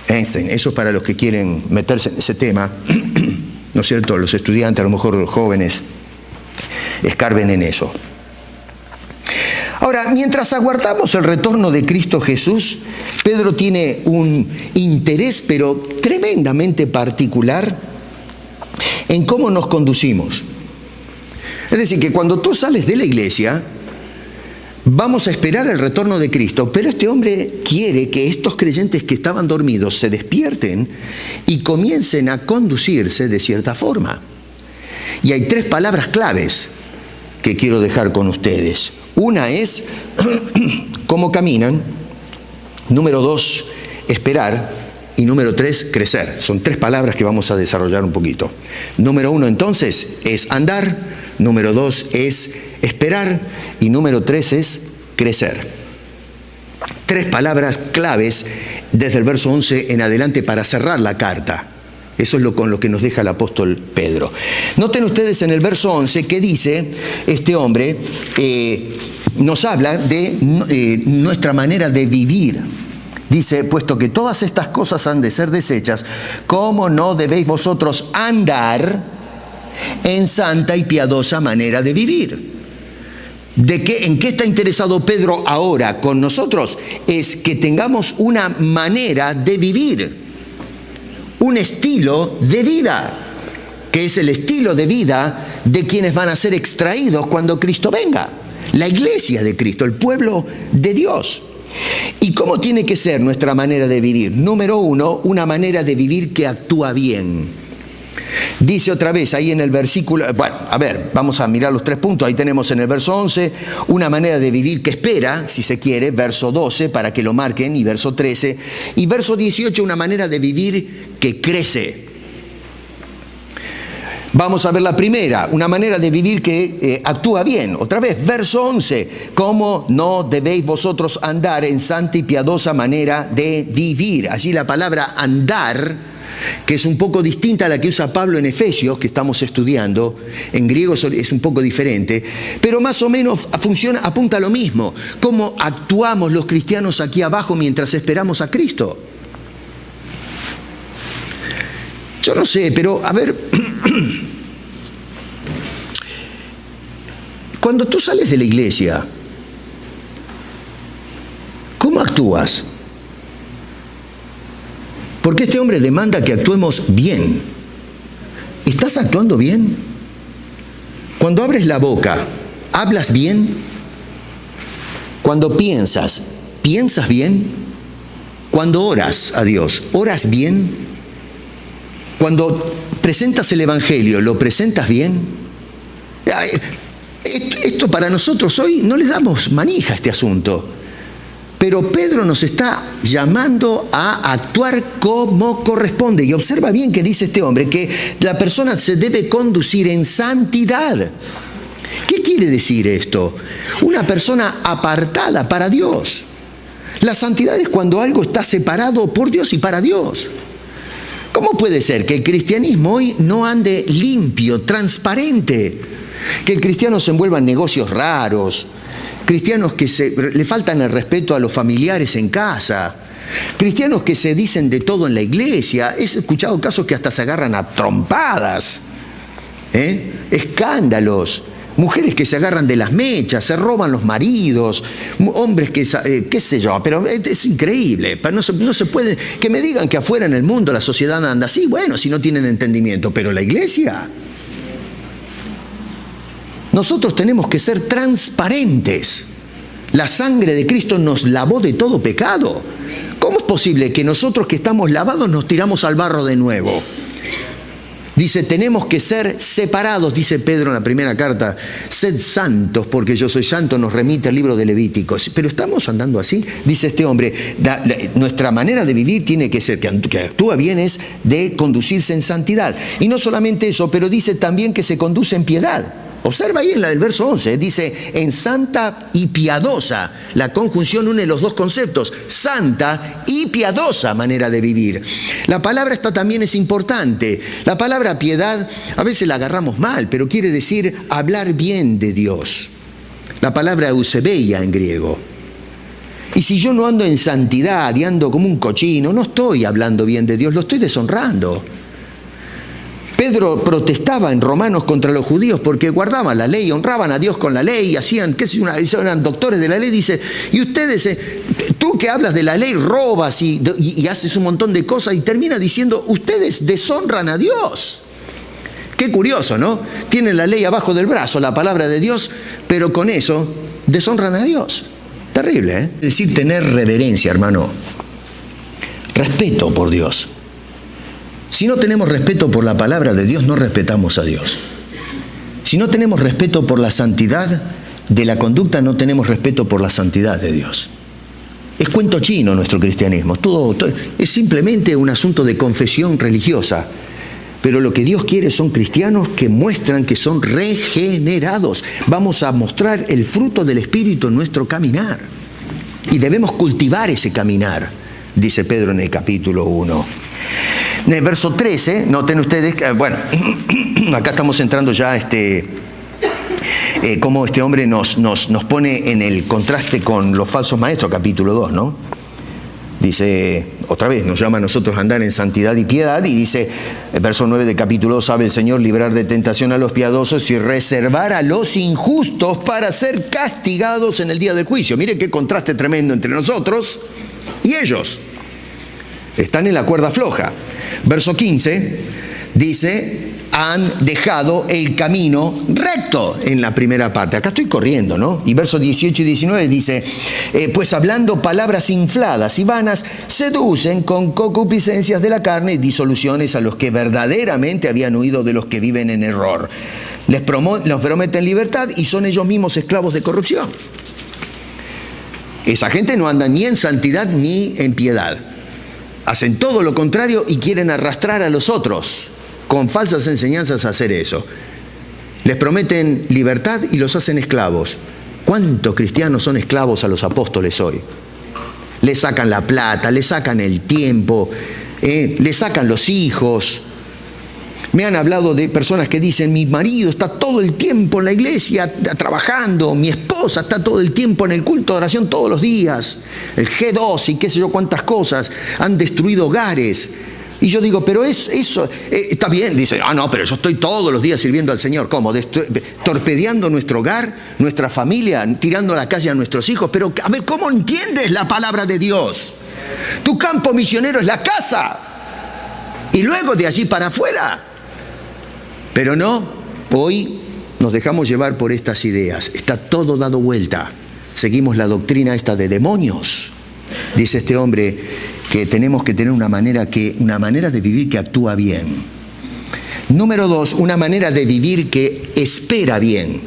Einstein. Eso es para los que quieren meterse en ese tema, ¿no es cierto? Los estudiantes, a lo mejor los jóvenes, escarben en eso. Ahora, mientras aguardamos el retorno de Cristo Jesús, Pedro tiene un interés, pero tremendamente particular, en cómo nos conducimos. Es decir, que cuando tú sales de la iglesia, vamos a esperar el retorno de Cristo, pero este hombre quiere que estos creyentes que estaban dormidos se despierten y comiencen a conducirse de cierta forma. Y hay 3 palabras claves que quiero dejar con ustedes. Una es cómo caminan, número 2, esperar, y número 3, crecer. Son 3 palabras que vamos a desarrollar un poquito. Número 1 entonces es andar, número 2 es esperar y número 3 es crecer. 3 palabras claves desde el verso 11 en adelante para cerrar la carta. Eso es con lo que nos deja el apóstol Pedro. Noten ustedes en el verso 11 que dice este hombre, nos habla de nuestra manera de vivir. Dice, puesto que todas estas cosas han de ser deshechas, ¿cómo no debéis vosotros andar en santa y piadosa manera de vivir? ¿En qué está interesado Pedro ahora con nosotros? Es que tengamos una manera de vivir. Un estilo de vida, que es el estilo de vida de quienes van a ser extraídos cuando Cristo venga. La iglesia de Cristo, el pueblo de Dios. ¿Y cómo tiene que ser nuestra manera de vivir? Número 1, una manera de vivir que actúa bien. Dice otra vez ahí en el versículo, vamos a mirar los 3 puntos. Ahí tenemos en el verso 11, una manera de vivir que espera, si se quiere, verso 12, para que lo marquen, y verso 13. Y verso 18, una manera de vivir que crece. Vamos a ver la primera, una manera de vivir que actúa bien. Otra vez, verso 11, ¿cómo no debéis vosotros andar en santa y piadosa manera de vivir? Allí la palabra andar, que es un poco distinta a la que usa Pablo en Efesios, que estamos estudiando, en griego es un poco diferente, pero más o menos apunta a lo mismo. ¿Cómo actuamos los cristianos aquí abajo mientras esperamos a Cristo? Yo no sé, pero a ver, cuando tú sales de la iglesia, ¿cómo actúas? Porque este hombre demanda que actuemos bien. ¿Estás actuando bien? Cuando abres la boca, ¿hablas bien? Cuando piensas, ¿piensas bien? Cuando oras a Dios, ¿oras bien? Cuando presentas el Evangelio, ¿lo presentas bien? Esto para nosotros hoy no le damos manija a este asunto. Pero Pedro nos está llamando a actuar como corresponde. Y observa bien que dice este hombre que la persona se debe conducir en santidad. ¿Qué quiere decir esto? Una persona apartada para Dios. La santidad es cuando algo está separado por Dios y para Dios. ¿Cómo puede ser que el cristianismo hoy no ande limpio, transparente? Que el cristiano se envuelva en negocios raros, cristianos que le faltan el respeto a los familiares en casa, cristianos que se dicen de todo en la iglesia. He escuchado casos que hasta se agarran a trompadas, escándalos, mujeres que se agarran de las mechas, se roban los maridos, hombres que, qué sé yo, pero es increíble. No se puede, que me digan que afuera en el mundo la sociedad anda así, bueno, si no tienen entendimiento, pero la iglesia... Nosotros tenemos que ser transparentes. La sangre de Cristo nos lavó de todo pecado. ¿Cómo es posible que nosotros que estamos lavados nos tiramos al barro de nuevo? Dice, tenemos que ser separados, dice Pedro en la primera carta. Sed santos porque yo soy santo, nos remite al libro de Levíticos. Pero estamos andando así, dice este hombre. Nuestra manera de vivir tiene que ser, que actúa bien, es de conducirse en santidad. Y no solamente eso, pero dice también que se conduce en piedad. Observa ahí en la del verso 11, dice, en santa y piadosa. La conjunción une los dos conceptos, santa y piadosa manera de vivir. La palabra esta también es importante. La palabra piedad a veces la agarramos mal, pero quiere decir hablar bien de Dios. La palabra eusebeia en griego. Y si yo no ando en santidad y ando como un cochino, no estoy hablando bien de Dios, lo estoy deshonrando. Pedro protestaba en Romanos contra los judíos porque guardaban la ley, honraban a Dios con la ley, hacían, eran doctores de la ley. Dice, y ustedes, tú que hablas de la ley, robas y haces un montón de cosas, y termina diciendo, ustedes deshonran a Dios. Qué curioso, ¿no? Tienen la ley abajo del brazo, la palabra de Dios, pero con eso deshonran a Dios. Terrible, ¿eh? Es decir, tener reverencia, hermano. Respeto por Dios. Si no tenemos respeto por la palabra de Dios, no respetamos a Dios. Si no tenemos respeto por la santidad de la conducta, no tenemos respeto por la santidad de Dios. Es cuento chino nuestro cristianismo. Todo es simplemente un asunto de confesión religiosa. Pero lo que Dios quiere son cristianos que muestran que son regenerados. Vamos a mostrar el fruto del Espíritu en nuestro caminar. Y debemos cultivar ese caminar, dice Pedro en el capítulo 1. En el verso 13, noten ustedes, bueno, acá estamos entrando ya cómo este hombre nos pone en el contraste con los falsos maestros, capítulo 2, ¿no? Dice, otra vez, nos llama a nosotros a andar en santidad y piedad, y dice, el verso 9 del capítulo 2, sabe el Señor librar de tentación a los piadosos y reservar a los injustos para ser castigados en el día del juicio. Mire qué contraste tremendo entre nosotros y ellos. Están en la cuerda floja. Verso 15 dice, han dejado el camino recto en la primera parte. Acá estoy corriendo, ¿no? Y versos 18 y 19 dice, pues hablando palabras infladas y vanas, seducen con concupiscencias de la carne y disoluciones a los que verdaderamente habían huido de los que viven en error. Les prometen libertad y son ellos mismos esclavos de corrupción. Esa gente no anda ni en santidad ni en piedad. Hacen todo lo contrario y quieren arrastrar a los otros con falsas enseñanzas a hacer eso. Les prometen libertad y los hacen esclavos. ¿Cuántos cristianos son esclavos a los apóstoles hoy? Les sacan la plata, les sacan el tiempo, les sacan los hijos. Me han hablado de personas que dicen, mi marido está todo el tiempo en la iglesia trabajando, mi esposa está todo el tiempo en el culto de oración todos los días, el G2 y qué sé yo cuántas cosas, han destruido hogares. Y yo digo, pero eso está bien. Dice, no, pero yo estoy todos los días sirviendo al Señor. ¿Cómo? Torpedeando nuestro hogar, nuestra familia, tirando a la calle a nuestros hijos. Pero, a ver, ¿cómo entiendes la palabra de Dios? Tu campo misionero es la casa. Y luego de allí para afuera. Pero no, hoy nos dejamos llevar por estas ideas. Está todo dado vuelta. Seguimos la doctrina esta de demonios. Dice este hombre que tenemos que tener una manera de vivir que actúa bien. Número 2, una manera de vivir que espera bien.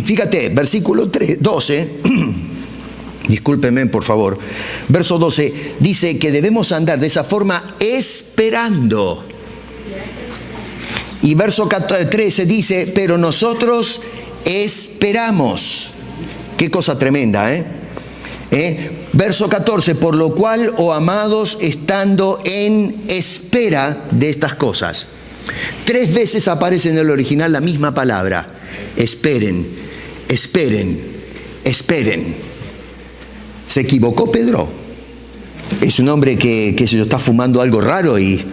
Fíjate, versículo 12, discúlpenme por favor, verso 12, dice que debemos andar de esa forma esperando. Y verso 13 dice, pero nosotros esperamos. Qué cosa tremenda, Verso 14, por lo cual, oh amados, estando en espera de estas cosas. 3 veces aparece en el original la misma palabra. Esperen, esperen, esperen. ¿Se equivocó Pedro? ¿Es un hombre que se está fumando algo raro y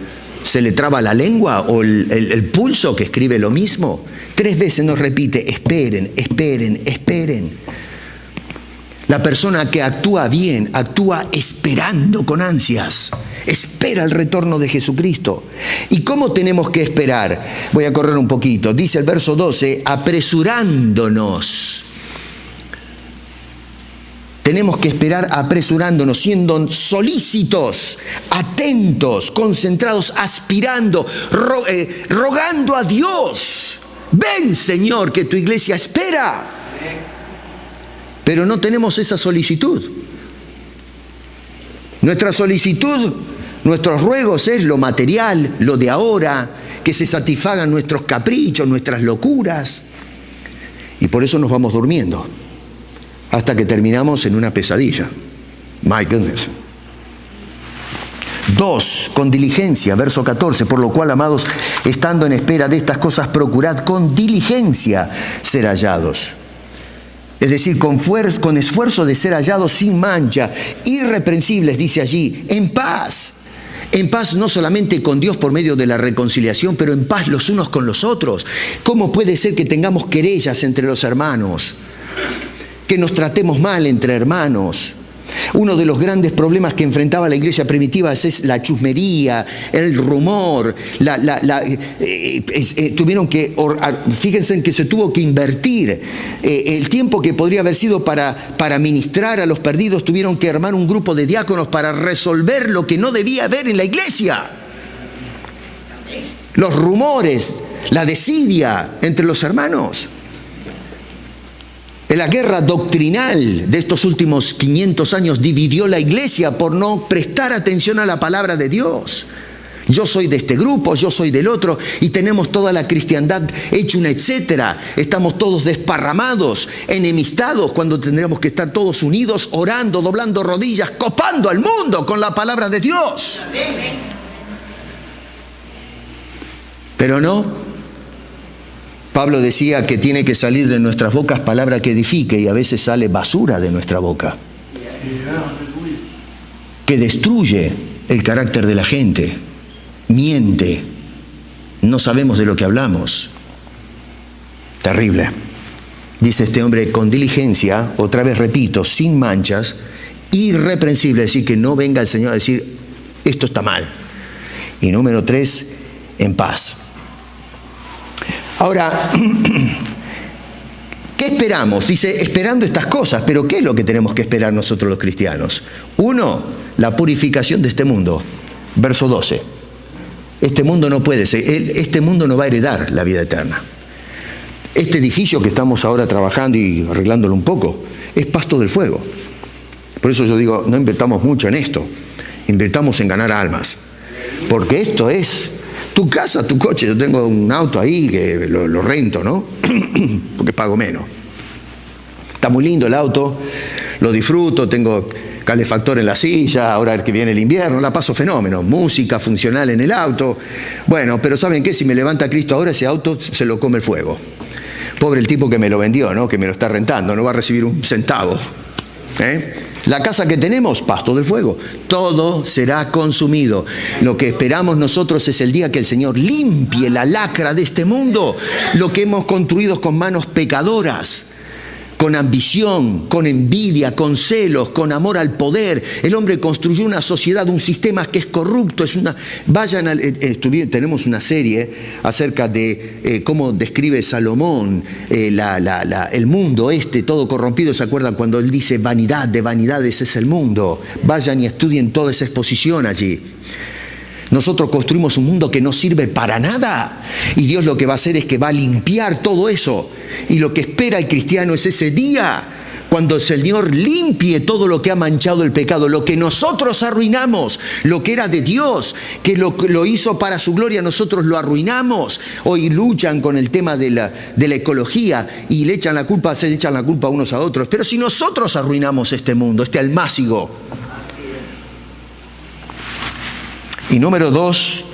se le traba la lengua o el pulso que escribe lo mismo? 3 veces nos repite, esperen, esperen, esperen. La persona que actúa bien, actúa esperando con ansias. Espera el retorno de Jesucristo. ¿Y cómo tenemos que esperar? Voy a correr un poquito. Dice el verso 12, apresurándonos. Tenemos que esperar apresurándonos, siendo solícitos, atentos, concentrados, aspirando, rogando a Dios. Ven, Señor, que tu iglesia espera. Pero no tenemos esa solicitud. Nuestra solicitud, nuestros ruegos es lo material, lo de ahora, que se satisfagan nuestros caprichos, nuestras locuras. Y por eso nos vamos durmiendo, hasta que terminamos en una pesadilla. My goodness. 2, con diligencia, verso 14, por lo cual, amados, estando en espera de estas cosas, procurad con diligencia ser hallados. Es decir, con esfuerzo de ser hallados sin mancha, irreprensibles, dice allí, en paz. En paz no solamente con Dios por medio de la reconciliación, pero en paz los unos con los otros. ¿Cómo puede ser que tengamos querellas entre los hermanos? Que nos tratemos mal entre hermanos. Uno de los grandes problemas que enfrentaba la iglesia primitiva es la chusmería, el rumor. Tuvieron que, fíjense en que se tuvo que invertir el tiempo que podría haber sido para ministrar a los perdidos. Tuvieron que armar un grupo de diáconos para resolver lo que no debía haber en la iglesia. Los rumores, la desidia entre los hermanos. La guerra doctrinal de estos últimos 500 años dividió la iglesia por no prestar atención a la palabra de Dios. Yo soy de este grupo, yo soy del otro, y tenemos toda la cristiandad hecha una etcétera. Estamos todos desparramados, enemistados, cuando tendríamos que estar todos unidos, orando, doblando rodillas, copando al mundo con la palabra de Dios. Pero no. Pablo decía que tiene que salir de nuestras bocas palabra que edifique, y a veces sale basura de nuestra boca, que destruye el carácter de la gente, miente, no sabemos de lo que hablamos. Terrible. Dice este hombre, con diligencia, otra vez repito, sin manchas, irreprensible, es decir, que no venga el Señor a decir, esto está mal. Y número 3, en paz. Ahora, ¿qué esperamos? Dice, esperando estas cosas, pero ¿qué es lo que tenemos que esperar nosotros los cristianos? 1, la purificación de este mundo. Verso 12. Este mundo no puede ser, este mundo no va a heredar la vida eterna. Este edificio que estamos ahora trabajando y arreglándolo un poco, es pasto del fuego. Por eso yo digo, no invertamos mucho en esto, invertamos en ganar almas. Porque esto es tu casa, tu coche. Yo tengo un auto ahí que lo rento, ¿no? Porque pago menos. Está muy lindo el auto, lo disfruto, tengo calefactor en la silla, ahora que viene el invierno, la paso fenómeno. Música funcional en el auto. Bueno, pero ¿saben qué? Si me levanta Cristo ahora, ese auto se lo come el fuego. Pobre el tipo que me lo vendió, ¿no? Que me lo está rentando, no va a recibir un centavo. La casa que tenemos, pasto del fuego, todo será consumido. Lo que esperamos nosotros es el día que el Señor limpie la lacra de este mundo, lo que hemos construido con manos pecadoras, con ambición, con envidia, con celos, con amor al poder. El hombre construyó una sociedad, un sistema que es corrupto. Tenemos una serie acerca de cómo describe Salomón el mundo todo corrompido. ¿Se acuerdan cuando él dice vanidad de vanidades es el mundo? Vayan y estudien toda esa exposición allí. Nosotros construimos un mundo que no sirve para nada, y Dios lo que va a hacer es que va a limpiar todo eso, y lo que espera el cristiano es ese día Cuando el Señor limpie todo lo que ha manchado el pecado, lo que nosotros arruinamos, lo que era de Dios, que lo hizo para su gloria, nosotros lo arruinamos. Hoy luchan con el tema de la ecología y se echan la culpa unos a otros. Pero si nosotros arruinamos este mundo, este almácigo. Y número 2,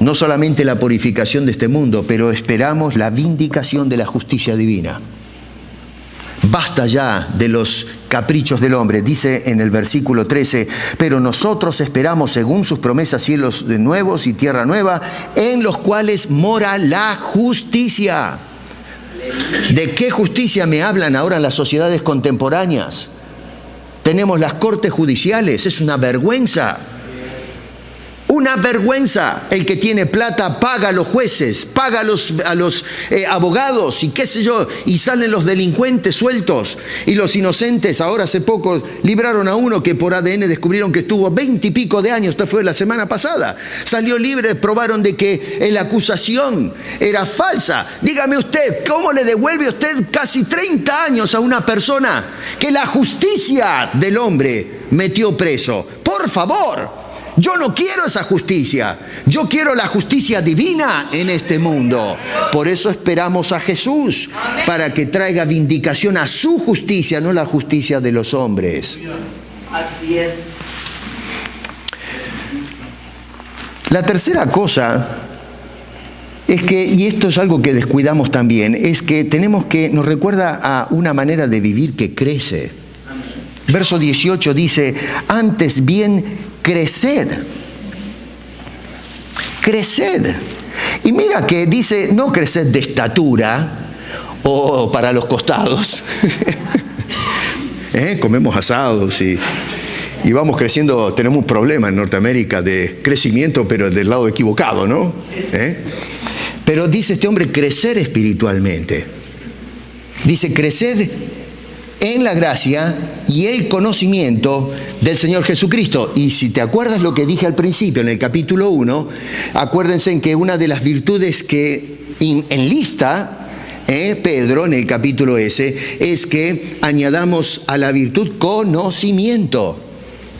no solamente la purificación de este mundo, pero esperamos la vindicación de la justicia divina. Basta ya de los caprichos del hombre. Dice en el versículo 13, pero nosotros esperamos según sus promesas cielos nuevos y tierra nueva, en los cuales mora la justicia. ¿De qué justicia me hablan ahora las sociedades contemporáneas? Tenemos las cortes judiciales, es una vergüenza. Una vergüenza. El que tiene plata paga a los jueces, paga a los abogados y qué sé yo, y salen los delincuentes sueltos. Y los inocentes, ahora hace poco libraron a uno que por ADN descubrieron que estuvo 20 y pico de años, esto fue la semana pasada. Salió libre, probaron de que la acusación era falsa. Dígame usted, ¿cómo le devuelve usted casi 30 años a una persona que la justicia del hombre metió preso? Por favor. Yo no quiero esa justicia. Yo quiero la justicia divina en este mundo. Por eso esperamos a Jesús, para que traiga vindicación a su justicia, no la justicia de los hombres. Así es. La tercera cosa es que, y esto es algo que descuidamos también, es que nos recuerda a una manera de vivir que crece. Verso 18 dice, antes bien, creced. Y mira que dice, no creced de estatura o para los costados. Comemos asados y vamos creciendo. Tenemos un problema en Norteamérica de crecimiento, pero del lado equivocado, ¿no? Pero dice este hombre, crecer espiritualmente. Dice, creced en la gracia y el conocimiento del Señor Jesucristo. Y si te acuerdas lo que dije al principio en el capítulo 1, acuérdense en que una de las virtudes que enlista Pedro en el capítulo ese es que añadamos a la virtud conocimiento.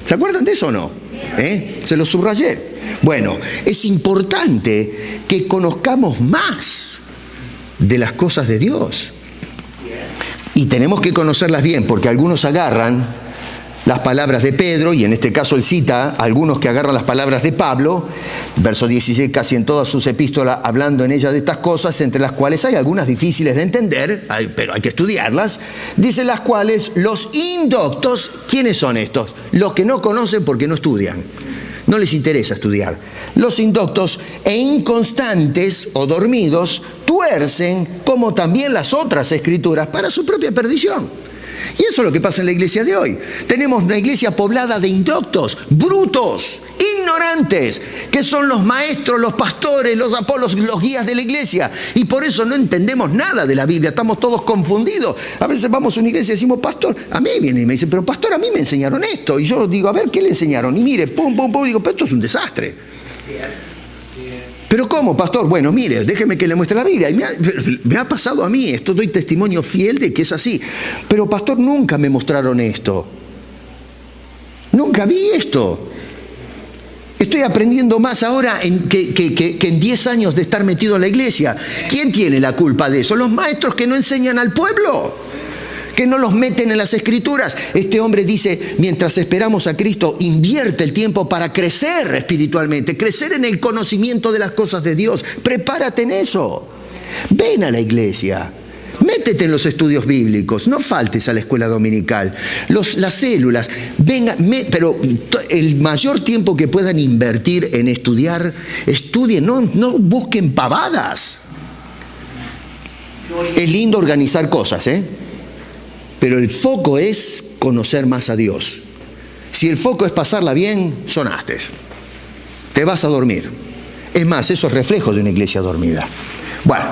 ¿Se acuerdan de eso o no? Se lo subrayé. Bueno, es importante que conozcamos más de las cosas de Dios. Y tenemos que conocerlas bien, porque algunos agarran las palabras de Pedro, y en este caso él cita a algunos que agarran las palabras de Pablo, verso 16, casi en todas sus epístolas, hablando en ellas de estas cosas, entre las cuales hay algunas difíciles de entender, pero hay que estudiarlas. Dice las cuales los indoctos, ¿quiénes son estos? Los que no conocen porque no estudian. No les interesa estudiar. Los indoctos e inconstantes o dormidos tuercen, como también las otras escrituras, para su propia perdición. Y eso es lo que pasa en la iglesia de hoy. Tenemos una iglesia poblada de indoctos, brutos, ignorantes, que son los maestros, los pastores, los apóstoles, los guías de la iglesia. Y por eso no entendemos nada de la Biblia, estamos todos confundidos. A veces vamos a una iglesia y decimos, pastor, a mí viene y me dice, pero pastor, a mí me enseñaron esto. Y yo digo, a ver, ¿qué le enseñaron? Y mire, pum, pum, pum, digo, pero esto es un desastre. ¿Pero cómo, pastor? Bueno, mire, déjeme que le muestre la Biblia. Y me ha pasado a mí, esto doy testimonio fiel de que es así. Pero, pastor, nunca me mostraron esto. Nunca vi esto. Estoy aprendiendo más ahora que en 10 años de estar metido en la iglesia. ¿Quién tiene la culpa de eso? Los maestros que no enseñan al pueblo, que no los meten en las escrituras. Este hombre dice, mientras esperamos a Cristo, invierte el tiempo para crecer espiritualmente, crecer en el conocimiento de las cosas de Dios. Prepárate en eso. Ven a la iglesia. Métete en los estudios bíblicos, no faltes a la escuela dominical, las células, pero el mayor tiempo que puedan invertir en estudiar, estudien, no busquen pavadas. Es lindo organizar cosas, pero el foco es conocer más a Dios. Si el foco es pasarla bien, sonaste. Te vas a dormir. Es más, eso es reflejo de una iglesia dormida. Bueno,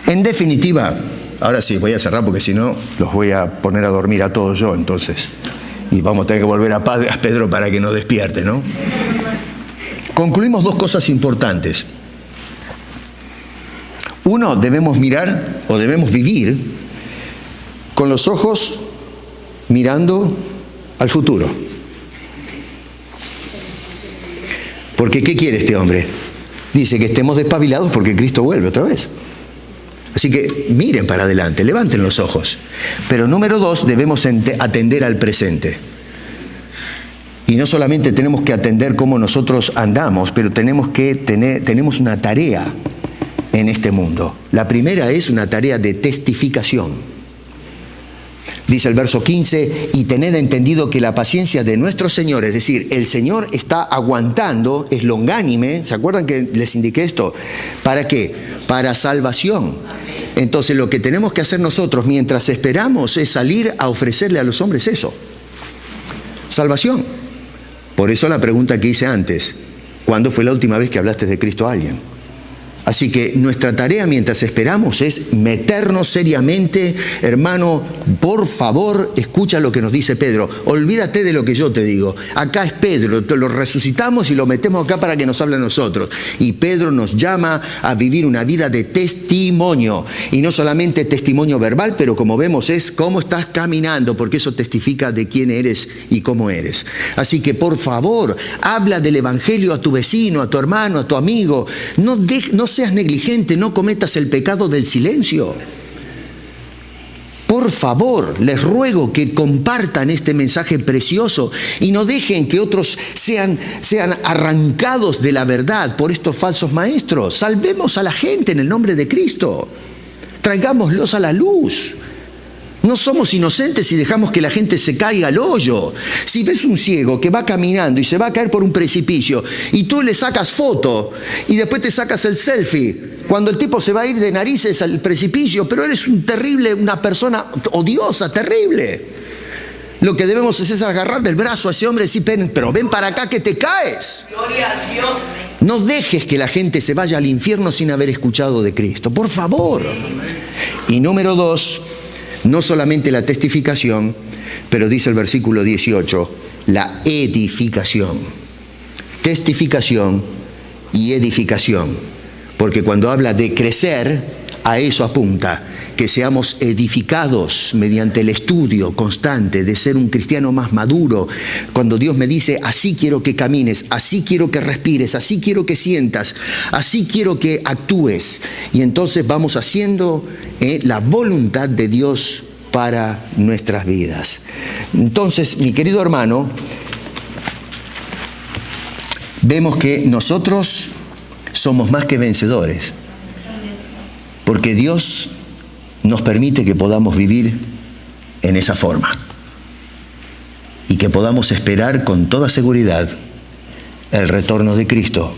en definitiva, ahora sí, voy a cerrar porque si no los voy a poner a dormir a todos yo, entonces. Y vamos a tener que volver a Pedro para que nos despierte, ¿no? Concluimos dos cosas importantes. Uno, debemos mirar o debemos vivir con los ojos mirando al futuro. Porque ¿qué quiere este hombre? Dice que estemos despabilados porque Cristo vuelve otra vez. Así que miren para adelante, levanten los ojos. Pero número 2, debemos atender al presente. Y no solamente tenemos que atender cómo nosotros andamos, pero tenemos una tarea en este mundo. La primera es una tarea de testificación. Dice el verso 15, y tened entendido que la paciencia de nuestro Señor, es decir, el Señor está aguantando, es longánime. ¿Se acuerdan que les indiqué esto? ¿Para qué? Para salvación. Entonces lo que tenemos que hacer nosotros mientras esperamos es salir a ofrecerle a los hombres eso. Salvación. Por eso la pregunta que hice antes, ¿cuándo fue la última vez que hablaste de Cristo a alguien? Así que nuestra tarea mientras esperamos es meternos seriamente. Hermano, por favor, escucha lo que nos dice Pedro. Olvídate de lo que yo te digo. Acá es Pedro, lo resucitamos y lo metemos acá para que nos hable a nosotros. Y Pedro nos llama a vivir una vida de testimonio. Y no solamente testimonio verbal, pero como vemos es cómo estás caminando, porque eso testifica de quién eres y cómo eres. Así que por favor, habla del Evangelio a tu vecino, a tu hermano, a tu amigo. No seas negligente, no cometas el pecado del silencio. Por favor, les ruego que compartan este mensaje precioso y no dejen que otros sean arrancados de la verdad por estos falsos maestros. Salvemos a la gente en el nombre de Cristo. Traigámoslos a la luz. No somos inocentes si dejamos que la gente se caiga al hoyo. Si ves un ciego que va caminando y se va a caer por un precipicio y tú le sacas foto y después te sacas el selfie, cuando el tipo se va a ir de narices al precipicio, pero eres una persona odiosa, terrible. Lo que debemos es agarrar del brazo a ese hombre y decir, pero ven para acá que te caes. Gloria a Dios. No dejes que la gente se vaya al infierno sin haber escuchado de Cristo, por favor. Y número 2, no solamente la testificación, pero dice el versículo 18, la edificación. Testificación y edificación. Porque cuando habla de crecer, a eso apunta, que seamos edificados mediante el estudio constante de ser un cristiano más maduro. Cuando Dios me dice, así quiero que camines, así quiero que respires, así quiero que sientas, así quiero que actúes. Y entonces vamos haciendo la voluntad de Dios para nuestras vidas. Entonces, mi querido hermano, vemos que nosotros somos más que vencedores, porque Dios nos permite que podamos vivir en esa forma y que podamos esperar con toda seguridad el retorno de Cristo,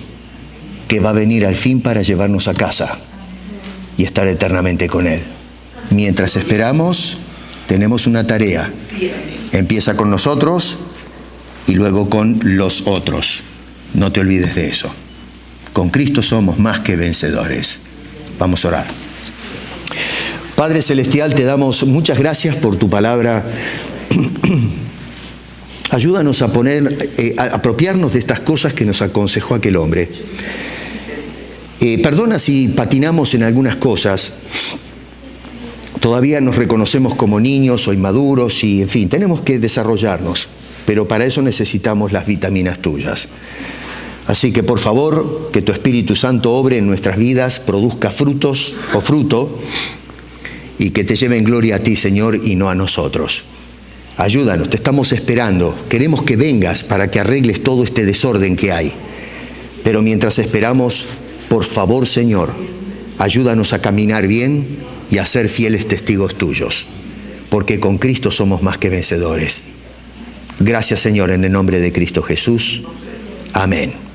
que va a venir al fin para llevarnos a casa y estar eternamente con Él. Mientras esperamos, tenemos una tarea. Empieza con nosotros y luego con los otros. No te olvides de eso. Con Cristo somos más que vencedores. Vamos a orar. Padre Celestial, te damos muchas gracias por tu palabra. Ayúdanos a apropiarnos de estas cosas que nos aconsejó aquel hombre. Perdona si patinamos en algunas cosas. Todavía nos reconocemos como niños o inmaduros y, en fin, tenemos que desarrollarnos. Pero para eso necesitamos las vitaminas tuyas. Así que, por favor, que tu Espíritu Santo obre en nuestras vidas, produzca fruto, y que te lleven gloria a ti, Señor, y no a nosotros. Ayúdanos, te estamos esperando. Queremos que vengas para que arregles todo este desorden que hay. Pero mientras esperamos, por favor, Señor, ayúdanos a caminar bien y a ser fieles testigos tuyos, porque con Cristo somos más que vencedores. Gracias, Señor, en el nombre de Cristo Jesús. Amén.